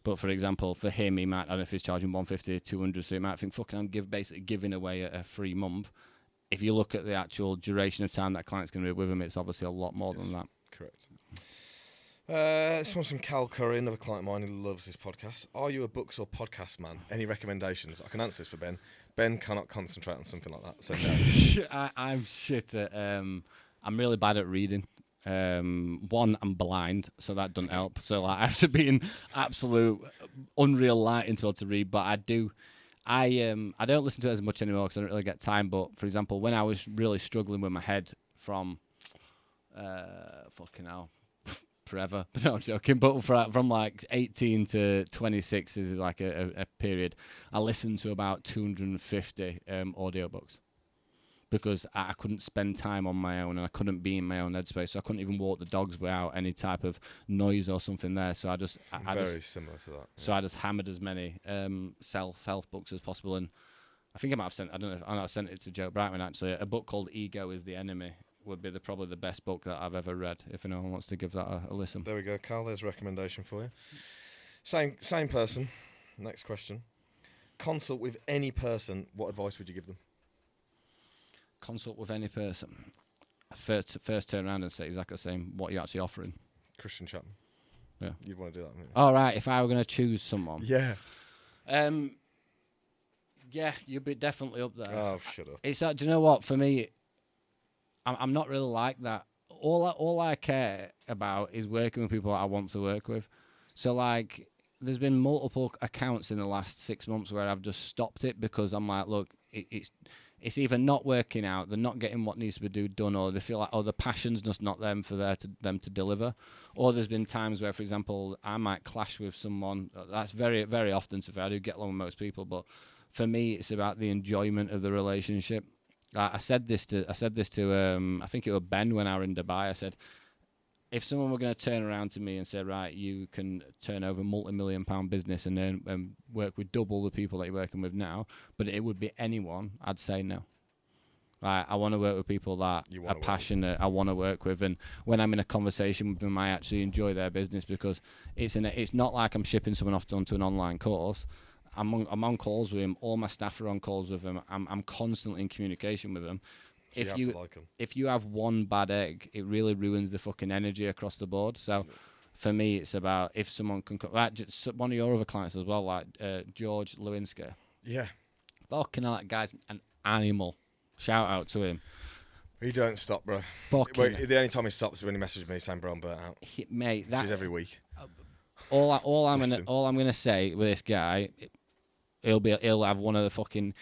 B: But for example, for him, he might, I don't know if he's charging 150, 200, so he might think, fucking, I'm basically giving away a free month. If you look at the actual duration of time that client's going to be with him, it's obviously a lot more than that.
A: Correct. This one's from Cal Curry, another client of mine who loves this podcast. Are you a books or podcast man? Any recommendations? I can answer this for Ben. Ben cannot concentrate on something like that, so no.
B: I'm shit at. I'm really bad at reading. One, I'm blind, so that doesn't help. So like, I have to be in absolute unreal lighting to be able to read. But I do. I don't listen to it as much anymore because I don't really get time. But for example, when I was really struggling with my head from, fucking hell, forever. No, I'm joking. But from like 18 to 26 is like a period. I listened to about 250 audiobooks. Because I couldn't spend time on my own and I couldn't be in my own headspace. So I couldn't even walk the dogs without any type of noise or something there. So I just...
A: Very similar to that. Yeah.
B: So I just hammered as many self-help books as possible. And I think I might have sent... I don't know if I sent it to Joe Brightman, actually. A book called Ego is the Enemy would be probably the best book that I've ever read, if anyone wants to give that a listen.
A: There we go, Carl. There's a recommendation for you. Same person. Next question. Consult with any person. What advice would you give them?
B: Consult with any person. First turn around and say exactly the same. What you're actually offering.
A: Christian Chapman.
B: Yeah.
A: You'd want to do that, wouldn't you?
B: All right. If I were going to choose someone.
A: Yeah.
B: Yeah, you'd be definitely up there.
A: Oh, shut up.
B: It's do you know what? For me, I'm not really like that. All I care about is working with people I want to work with. So like, there's been multiple accounts in the last 6 months where I've just stopped it because I'm like, look, it's either not working out, they're not getting what needs to be done, or they feel like, the passion's just not them for them to deliver. Or there's been times where, for example, I might clash with someone. That's very, very often. So I do get along with most people, but for me, it's about the enjoyment of the relationship. I said this to I think it was Ben when I were in Dubai. I said, if someone were going to turn around to me and say, right, you can turn over multi-million-pound business and then work with double the people that you're working with now, but it would be anyone, I'd say no. Right, I want to work with people that are passionate, I want to work with, and when I'm in a conversation with them, I actually enjoy their business because it's not like I'm shipping someone off onto an online course. I'm on calls with him, all my staff are on calls with him, I'm constantly in communication with them.
A: So
B: if you have one bad egg, it really ruins the fucking energy across the board. So, for me, it's about if someone can... just one of your other clients as well, like George Lewinsky.
A: Yeah.
B: Fucking hell, that guy's an animal. Shout out to him.
A: He don't stop, bro. The only time he stops is when he messages me saying, bro, I'm burnt out.
B: Mate,
A: that is every week.
B: All I'm gonna say with this guy, he'll have one of the fucking...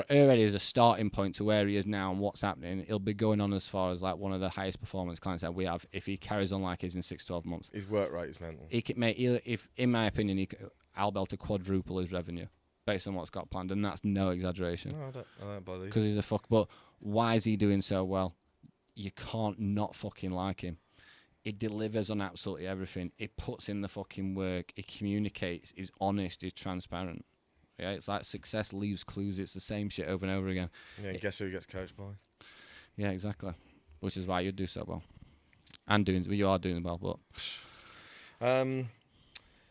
B: already as a starting point to where he is now and what's happening, he'll be going on as far as like one of the highest performance clients that we have if he carries on like he's in 6-12 months.
A: His work rate is mental.
B: If in my opinion, I'll be able to quadruple his revenue based on what's got planned, and that's no exaggeration.
A: No, I don't believe.
B: Because he's a fuck. But why is he doing so well? You can't not fucking like him. He delivers on absolutely everything. He puts in the fucking work. He communicates. He's honest. He's transparent. Yeah, it's like success leaves clues. It's the same shit over and over again.
A: Yeah, and guess who he gets coached by?
B: Yeah, exactly. Which is why you do so well, and you are doing well. But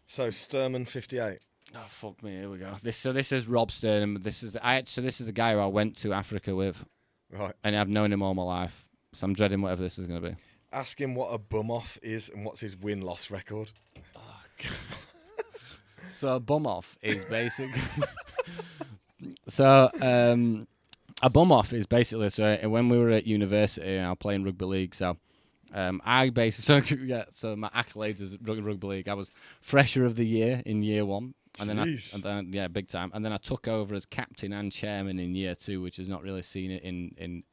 A: so Sturman 58.
B: Oh fuck me! Here we go. This is Rob Sternum. This is the guy who I went to Africa with,
A: right?
B: And I've known him all my life, so I'm dreading whatever this is going to be.
A: Ask him what a bum off is and what's his win-loss record.
B: Oh, God. So a bum off is basically. A bum off is basically when we were at university, I was playing rugby league. So I basically so my accolades as rugby league. I was fresher of the year in year one, and then big time. And then I took over as captain and chairman in year two, which is not really seen it in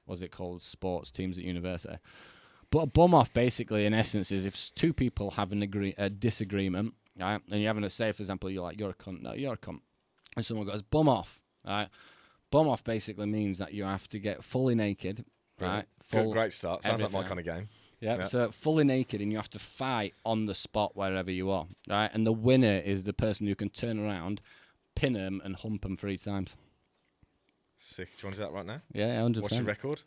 B: what's it called, sports teams at university. But a bum off basically, in essence, is if two people have a disagreement. Right, and you're having to say, for example, you're a cunt. No, you're a cunt. And someone goes, bum off. Right, bum off basically means that you have to get fully naked. Right,
A: great start. Sounds like my kind of game.
B: Yeah, so fully naked, and you have to fight on the spot wherever you are. Right, and the winner is the person who can turn around, pin them, and hump them 3 times.
A: Sick. Do you want to do that right now?
B: Yeah, 100%.
A: What's your record?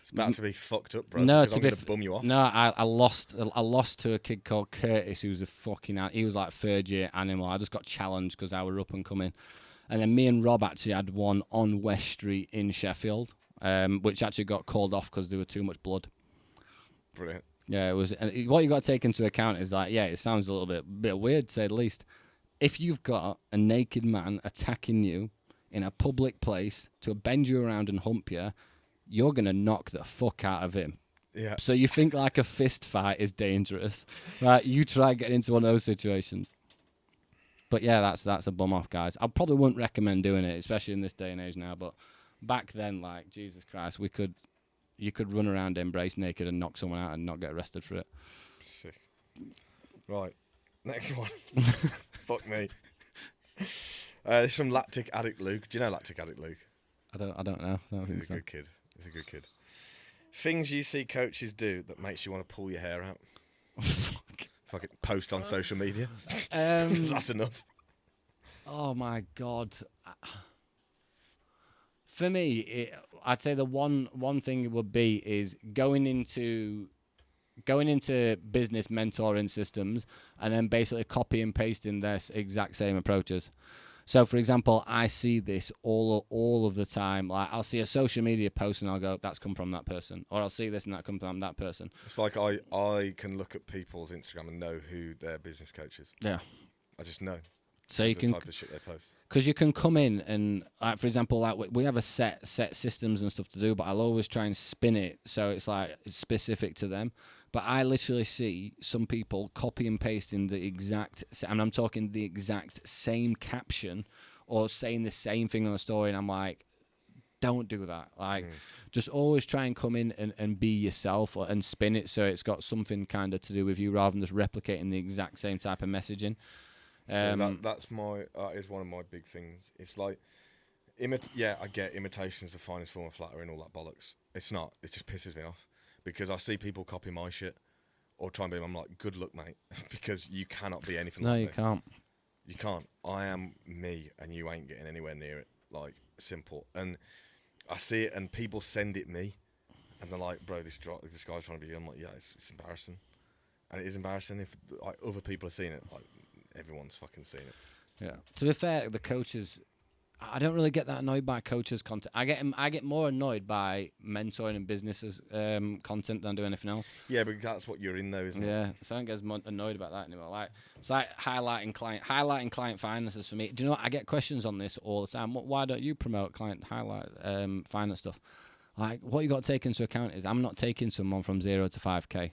A: It's about to be fucked up, bro.
B: No,
A: I'm going to bum you off.
B: No, I lost to a kid called Curtis, who was a fucking... He was like third year animal. I just got challenged because I were up and coming. And then me and Rob actually had one on West Street in Sheffield, which actually got called off because there was too much blood.
A: Brilliant.
B: Yeah, it was. And what you got to take into account is like, yeah, it sounds a little bit weird to say the least. If you've got a naked man attacking you in a public place to bend you around and hump you, you're gonna knock the fuck out of him.
A: Yeah.
B: So you think like a fist fight is dangerous, right? You try getting into one of those situations. But yeah, that's a bum off, guys. I probably wouldn't recommend doing it, especially in this day and age now. But back then, like, Jesus Christ, you could run around embrace naked and knock someone out and not get arrested for it.
A: Sick. Right, next one. Fuck me. This is from Lactic Addict Luke. Do you know Lactic Addict Luke?
B: I don't know. I don't think
A: He's a
B: so.
A: good kid. He's a good kid. Things you see coaches do that makes you want to pull your hair out. Fucking post on social media. That's enough.
B: Oh my God. For me, I'd say the one thing it would be is going into business mentoring systems and then basically copy and pasting their exact same approaches. So, for example, I see this all of the time. Like, I'll see a social media post and I'll go, "That's come from that person," or I'll see this and that come from that person.
A: It's like I can look at people's Instagram and know who their business coach is.
B: Yeah,
A: I just know.
B: so you
A: the
B: can,
A: type of shit they post.
B: because you can come in and, like, for example, like we have a set systems and stuff to do, but I'll always try and spin it so it's like it's specific to them. But I literally see some people copy and pasting the exact, and I'm talking the exact same caption or saying the same thing on the story, and I'm like, don't do that. Like, just always try and come in and be yourself and spin it so it's got something kind of to do with you rather than just replicating the exact same type of messaging.
A: So that is one of my big things. It's like, I get imitation's the finest form of flattery and all that bollocks. It's not. It just pisses me off. Because I see people copy my shit or try and be, I'm like, good luck, mate. Because you cannot be anything like me.
B: No, you can't.
A: You can't. I am me and you ain't getting anywhere near it. Like, simple. And I see it and people send it me and they're like, bro, this guy's trying to be you. I'm like, yeah, it's embarrassing. And it is embarrassing if like other people are seeing it. Like, everyone's fucking seeing it.
B: Yeah. To be fair, the coaches, I don't really get that annoyed by coaches' content. I get more annoyed by mentoring and businesses content than do anything else.
A: Yeah, but that's what you're in though, isn't it?
B: Yeah, so I don't get as annoyed about that anymore. Like, it's like highlighting client finances for me. Do you know what? I get questions on this all the time. Why don't you promote client finance stuff? Like, what you got to take into account is I'm not taking someone from 0 to 5k.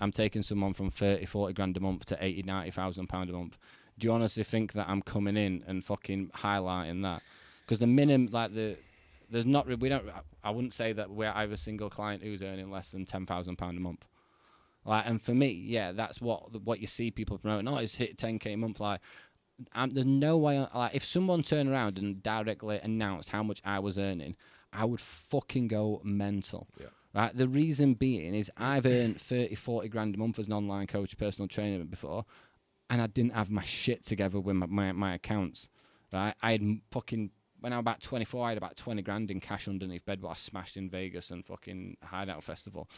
B: I'm taking someone from 30, 40 grand a month to 80, 90,000 pound a month. Do you honestly think that I'm coming in and fucking highlighting that? Because the minimum, like there's not, I wouldn't say that I have a single client who's earning less than £10,000 a month. Like, and for me, yeah, that's what you see people promoting. Oh, it's hit 10k a month. Like, there's no way. Like, if someone turned around and directly announced how much I was earning, I would fucking go mental.
A: Yeah.
B: Right. The reason being is I've earned 30, 40 grand a month as an online coach, personal trainer before, and I didn't have my shit together with my accounts. Right. I had fucking, when I was about 24, I had about 20 grand in cash underneath bed, what I smashed in Vegas and fucking Hideout Festival.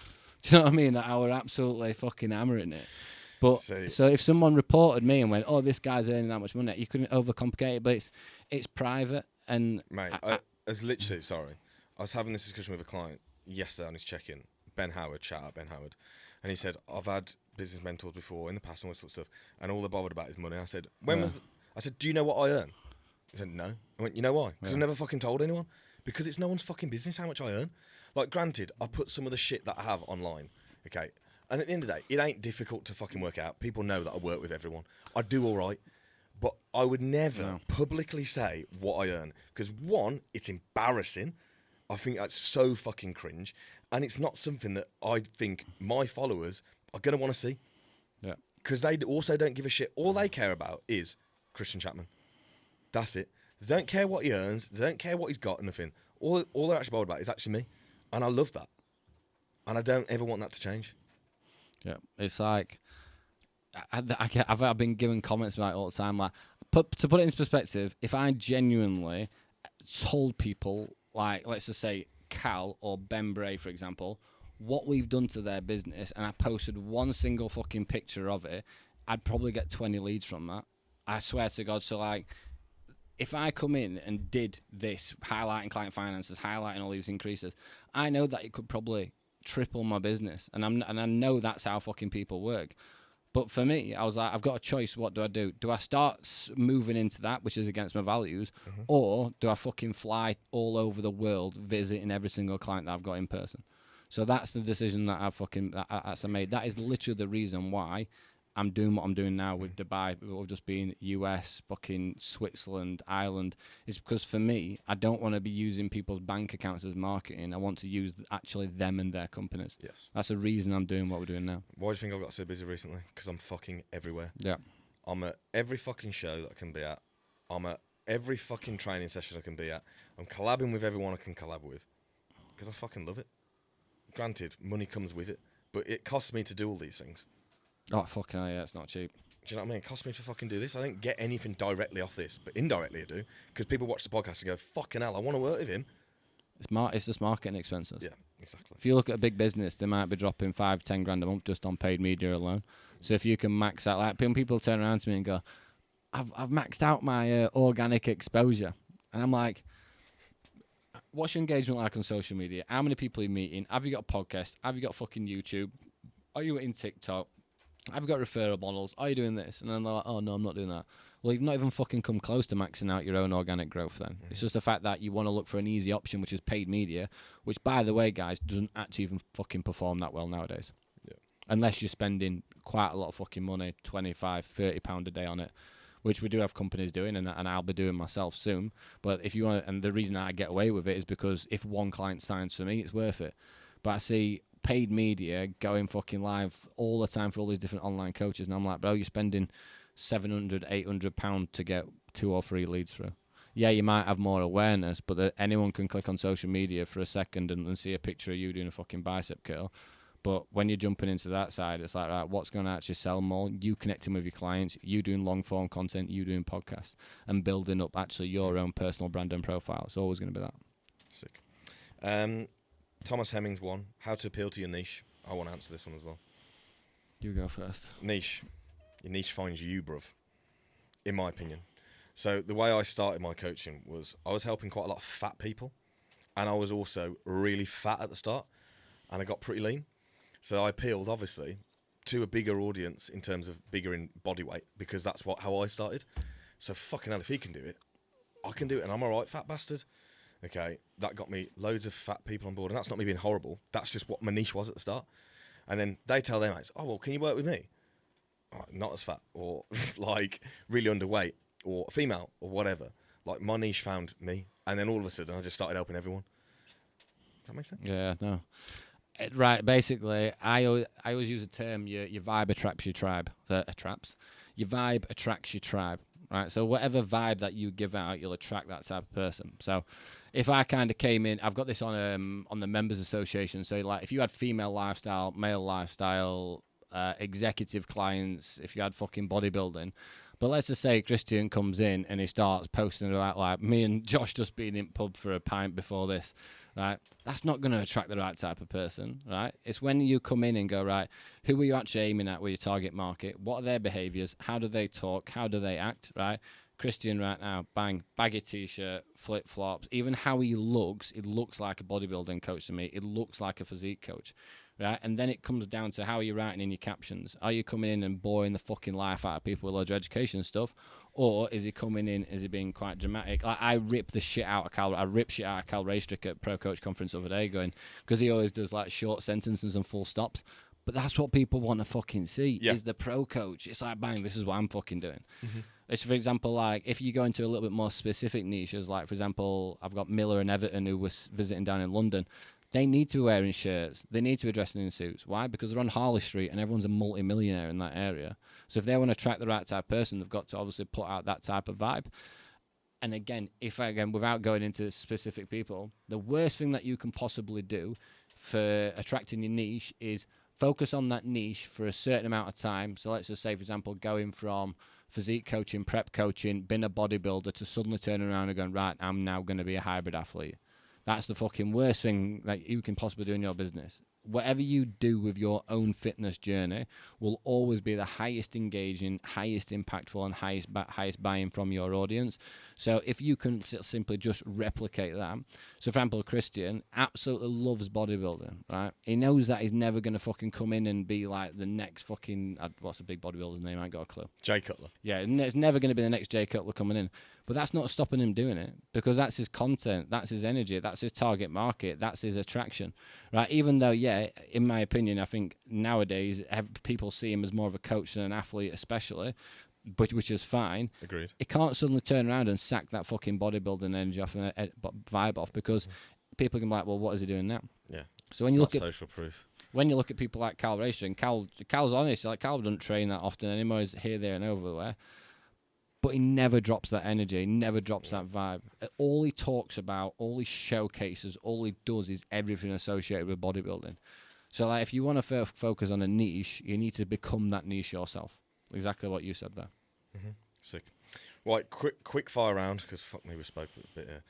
B: Do you know what I mean? That I were absolutely fucking hammering it. But so if someone reported me and went, "Oh, this guy's earning that much money," you couldn't overcomplicate it. But it's private and
A: mate. I was having this discussion with a client yesterday on his check-in. Ben Howard, shout out Ben Howard, and he said, "I've had business mentors before in the past and all this sort of stuff, and all they're bothered about is money." I said, I said, "Do you know what I earn?" He said, "No." I went, "You know why? Because I've never fucking told anyone. Because it's no one's fucking business how much I earn. Like, granted, I put some of the shit that I have online, okay? And at the end of the day, it ain't difficult to fucking work out. People know that I work with everyone. I do all right. But I would never publicly say what I earn. Because, one, it's embarrassing. I think that's so fucking cringe. And it's not something that I think my followers are going to want to see.
B: Yeah.
A: Because they also don't give a shit. All they care about is Christian Chapman. That's it. They don't care what he earns. They don't care what he's got, nothing. All they're actually bothered about is actually me. And I love that. And I don't ever want that to change.
B: Yeah, it's like I've been given comments about it all the time. Like, to put it into perspective, if I genuinely told people, like, let's just say Cal or Ben Bray, for example, what we've done to their business, and I posted one single fucking picture of it, I'd probably get 20 leads from that. I swear to God. So, like, if I come in and did this, highlighting client finances, highlighting all these increases, I know that it could probably triple my business, and I know that's how fucking people work. But for me, I was like, I've got a choice. What do I do? Do I start moving into that, which is against my values, or do I fucking fly all over the world visiting every single client that I've got in person? So that's the decision that I made. That is literally the reason why I'm doing what I'm doing now with Dubai, or just being US, fucking Switzerland, Ireland. It's because for me, I don't want to be using people's bank accounts as marketing. I want to use actually them and their companies.
A: Yes.
B: That's the reason I'm doing what we're doing now.
A: Why do you think I've got so busy recently? Because I'm fucking everywhere.
B: Yeah.
A: I'm at every fucking show that I can be at. I'm at every fucking training session I can be at. I'm collabing with everyone I can collab with. Because I fucking love it. Granted, money comes with it. But it costs me to do all these things.
B: Oh, fucking hell, yeah, it's not cheap.
A: Do you know what I mean? It costs me to fucking do this. I don't get anything directly off this, but indirectly I do. Because people watch the podcast and go, fucking hell, I want to work with him.
B: It's just marketing expenses.
A: Yeah, exactly.
B: If you look at a big business, they might be dropping 5-10 grand a month just on paid media alone. So if you can max out, like people turn around to me and go, I've maxed out my organic exposure. And I'm like, what's your engagement like on social media? How many people are you meeting? Have you got a podcast? Have you got fucking YouTube? Are you in TikTok? Have you got referral models? Are you doing this? And then they're like, oh, no, I'm not doing that. Well, you've not even fucking come close to maxing out your own organic growth then. It's just the fact that you want to look for an easy option, which is paid media, which, by the way, guys, doesn't actually even fucking perform that well nowadays.
A: Yeah.
B: Unless you're spending quite a lot of fucking money, £25, £30 a day on it, which we do have companies doing, and I'll be doing myself soon. But if you want, and the reason I get away with it is because if one client signs for me, it's worth it. But I see paid media going fucking live all the time for all these different online coaches, and I'm like, bro, you're spending £700, £800 to get 2 or 3 leads through. Yeah, you might have more awareness, but anyone can click on social media for a second and see a picture of you doing a fucking bicep curl. But when you're jumping into that side, it's like, right, what's going to actually sell more? You connecting with your clients, you doing long form content, you doing podcasts, and building up actually your own personal brand and profile. It's always going to be that.
A: Sick. Thomas Hemmings one. How to appeal to your niche. I want to answer this one as well.
B: You go first.
A: Niche. Your niche finds you, bruv. In my opinion. So the way I started my coaching was I was helping quite a lot of fat people, and I was also really fat at the start, and I got pretty lean. So I appealed, obviously, to a bigger audience in terms of bigger in body weight, because that's how I started. So fucking hell, if he can do it, I can do it, and I'm a right fat bastard. Okay, that got me loads of fat people on board, and that's not me being horrible. That's just what my niche was at the start. And then they tell their mates, oh, well, can you work with me? Not as fat, or like really underweight, or female, or whatever. Like my niche found me, and then all of a sudden I just started helping everyone. Does that make sense?
B: Yeah, no. Right, basically, I always use a term, your vibe attracts your tribe. Your vibe attracts your tribe, right? So whatever vibe that you give out, you'll attract that type of person. So if I kind of came in, I've got this on the members association. So like, if you had female lifestyle, male lifestyle, executive clients, if you had fucking bodybuilding, but let's just say Christian comes in and he starts posting about like me and Josh just being in pub for a pint before this, right? That's not going to attract the right type of person, right? It's when you come in and go, right, who are you actually aiming at with your target market? What are their behaviors? How do they talk? How do they act, right? Christian right now, bang, baggy t-shirt, flip-flops, even how he looks, it looks like a bodybuilding coach to me. It looks like a physique coach, right? And then it comes down to how you're writing in your captions. Are you coming in and boring the fucking life out of people with loads of education stuff? Or is he coming in, is he being quite dramatic? Like I ripped shit out of Cal Raystrick at Pro Coach Conference the other day going, because he always does like short sentences and full stops. But that's what people want to fucking see, is the pro coach. It's like, bang, this is what I'm fucking doing. Mm-hmm. It's, for example, like, if you go into a little bit more specific niches, like, for example, I've got Miller and Everton who was visiting down in London. They need to be wearing shirts. They need to be dressing in suits. Why? Because they're on Harley Street and everyone's a multi-millionaire in that area. So if they want to attract the right type of person, they've got to obviously put out that type of vibe. And again, without going into specific people, the worst thing that you can possibly do for attracting your niche is focus on that niche for a certain amount of time. So let's just say, for example, going from physique coaching, prep coaching, being a bodybuilder, to suddenly turning around and going, right, I'm now going to be a hybrid athlete. That's the fucking worst thing that you can possibly do in your business. whatever you do with your own fitness journey will always be the highest engaging, highest impactful, and highest buy-in from your audience. So if you can simply just replicate that. So for example, Christian absolutely loves bodybuilding, right? He knows that he's never going to fucking come in and be like the next fucking, what's a big bodybuilder's name? I ain't got a clue.
A: Jay Cutler.
B: Yeah, it's never going to be the next Jay Cutler coming in. But that's not stopping him doing it, because that's his content, that's his energy, that's his target market, that's his attraction, right? Even though, yeah, in my opinion, I think nowadays people see him as more of a coach than an athlete, especially, but which is fine.
A: Agreed.
B: It can't suddenly turn around and sack that fucking bodybuilding energy off and vibe off, because people can be like, well, what is he doing now?
A: Yeah.
B: So when you look at
A: social proof.
B: When you look at people like Cal Racing, Cal's honest, like Cal doesn't train that often anymore. He's here, there, and everywhere. But he never drops that energy, never drops that vibe. All he talks about, all he showcases, all he does is everything associated with bodybuilding. So, like, if you want to focus on a niche, you need to become that niche yourself. Exactly what you said there.
A: Mm-hmm. Sick. Right, quick fire round, because fuck me, we spoke a bit here.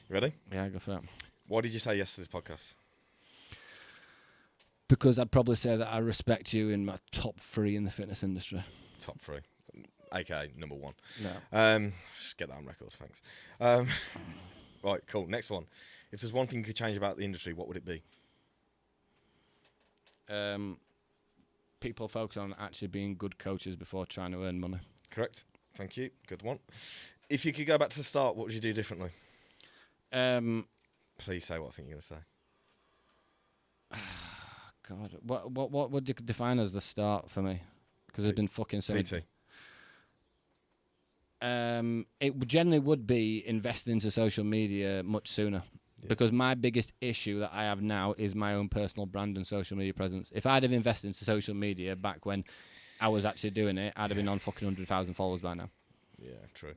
A: You ready?
B: Yeah, go for that.
A: Why did you say yes to this podcast?
B: Because I'd probably say that I respect you in my top 3 in the fitness industry.
A: Top 3. AKA number 1.
B: No.
A: Just get that on record, thanks. Right, cool. Next one. If there's one thing you could change about the industry, what would it be?
B: People focus on actually being good coaches before trying to earn money.
A: Correct. Thank you. Good one. If you could go back to the start, what would you do differently? Please say what I think you're going to say.
B: God, what would you define as the start for me? Because it's been fucking so.
A: PT.
B: It generally would be investing into social media much sooner. Yeah. Because my biggest issue that I have now is my own personal brand and social media presence. If I'd have invested into social media back when I was actually doing it, I'd have been on fucking 100,000 followers by now.
A: Yeah, true.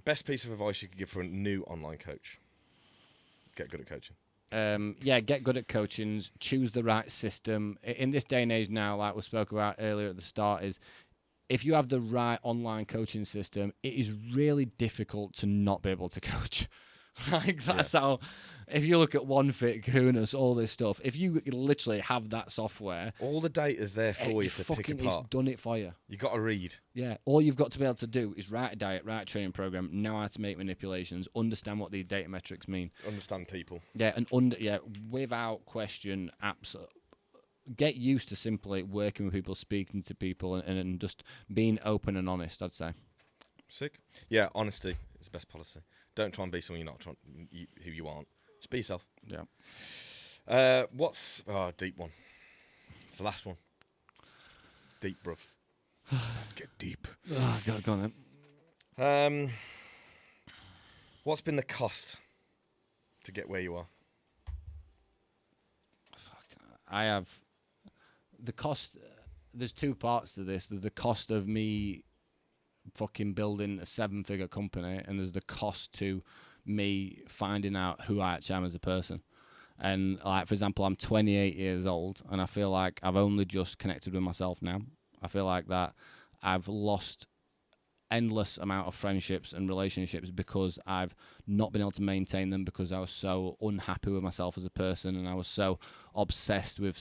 A: Best piece of advice you could give for a new online coach? Get good at coaching.
B: Get good at coaching. Choose the right system. In this day and age now, like we spoke about earlier at the start, is if you have the right online coaching system, it is really difficult to not be able to coach. Like, that's how, if you look at OneFit, Kunis, all this stuff, if you literally have that software,
A: all the data's there for you to pick apart.
B: It's done it for you.
A: You got to read.
B: Yeah, all you've got to be able to do is write a diet, write a training program, know how to make manipulations, understand what these data metrics mean.
A: Understand people.
B: Yeah, and without question, absolutely. Get used to simply working with people, speaking to people, and just being open and honest, I'd say.
A: Sick. Yeah, honesty is the best policy. Don't try and be someone you're not who you aren't. Just be yourself.
B: Yeah.
A: Deep one. It's the last one. Deep, bruv. Get deep.
B: Oh, go on
A: then. What's been the cost to get where you are?
B: I have the cost. There's 2 parts to this. There's the cost of me fucking building a 7-figure company, and there's the cost to me finding out who I actually am as a person. And like, for example, I'm 28 years old, and I feel like I've only just connected with myself now. I feel like that I've lost endless amount of friendships and relationships because I've not been able to maintain them, because I was so unhappy with myself as a person, and I was so obsessed with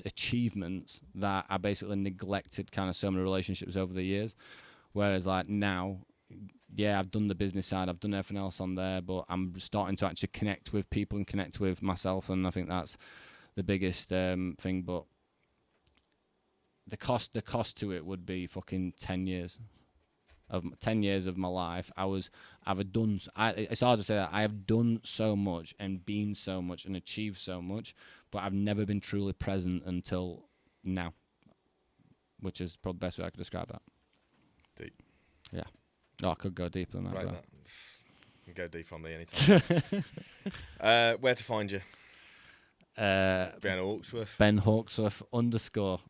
B: achievements, that I basically neglected kind of so many relationships over the years. Whereas like now, yeah, I've done the business side, I've done everything else on there, but I'm starting to actually connect with people and connect with myself, and I think that's the biggest thing. But the cost to it would be fucking 10 years of my life. It's hard to say that I have done so much and been so much and achieved so much, but I've never been truly present until now, which is probably the best way I could describe that.
A: Deep.
B: Yeah. Oh, I could go deeper than that.
A: Right,
B: bro.
A: You can go deep on me anytime. Where to find you? Ben Hawksworth.
B: Ben Hawksworth _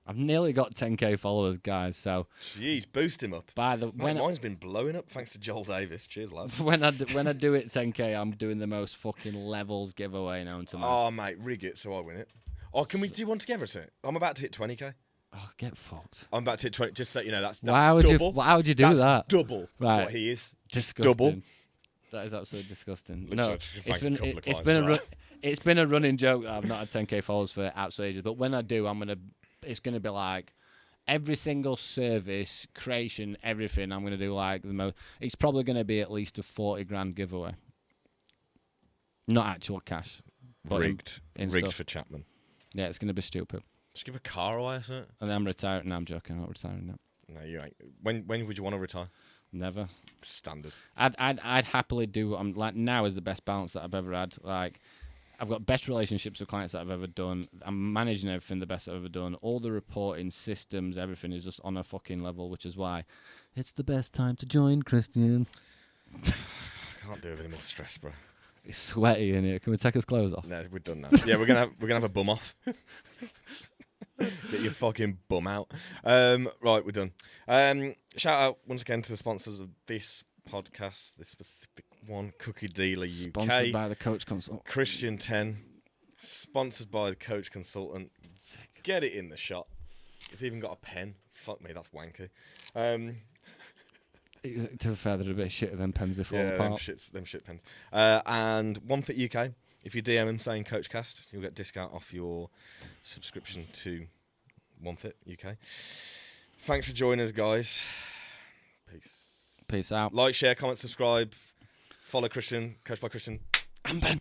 B: I've nearly got 10k followers, guys. So,
A: jeez, boost him up.
B: Mine's
A: been blowing up thanks to Joel Davis. Cheers, lad.
B: when I do it 10k, I'm doing the most fucking levels giveaway known to man.
A: Oh, mate, rig it so I win it. Oh, can we do one together? I'm about to hit 20k.
B: Oh, get fucked.
A: I'm about to hit 20. Just so you know, that's
B: why would
A: double.
B: Why would you do that?
A: Double.
B: Right.
A: What he is.
B: Disgusting.
A: Double.
B: That is absolutely disgusting.
A: Looks
B: No,
A: like I could thank a couple of
B: it's
A: clients
B: been
A: for that.
B: it's been a running joke that I've not had 10k followers for absolute ages. But when I do, it's gonna be like every single service, creation, everything. I'm gonna do like the most. It's probably gonna be at least a 40 grand giveaway. Not actual cash. But
A: Rigged.
B: in
A: Rigged
B: stuff.
A: for Chapman.
B: Yeah, it's gonna be stupid.
A: Just give a car away or something.
B: And then I'm retiring. No, I'm joking. I'm not retiring now.
A: No, you ain't. When would you want to retire?
B: Never.
A: Standard.
B: I'd happily do what I'm like now is the best balance that I've ever had. Like I've got best relationships with clients that I've ever done. I'm managing everything the best I've ever done. All the reporting systems, everything is just on a fucking level, which is why it's the best time to join, Christian.
A: I can't do it with any more stress, bro.
B: It's sweaty in here. Can we take his clothes off?
A: No, we're done now. Yeah, we're gonna have a bum off. Get your fucking bum out. Right, we're done. Shout out once again to the sponsors of this podcast, this specific one, Cookie Dealer UK.
B: Sponsored by the Coach Consult.
A: Christian 10, sponsored by the Coach Consultant. Get it in the shot. It's even got a pen. Fuck me, that's wanky.
B: To be fair, they're a bit shitter than pens they fall
A: Yeah,
B: apart.
A: them shit pens. And OneFit UK. If you DM them saying Coachcast, you'll get discount off your subscription to OneFit UK. Thanks for joining us, guys. Peace.
B: Peace out.
A: Like, share, comment, subscribe. Follow Christian, Coach by Christian.
B: I'm Ben.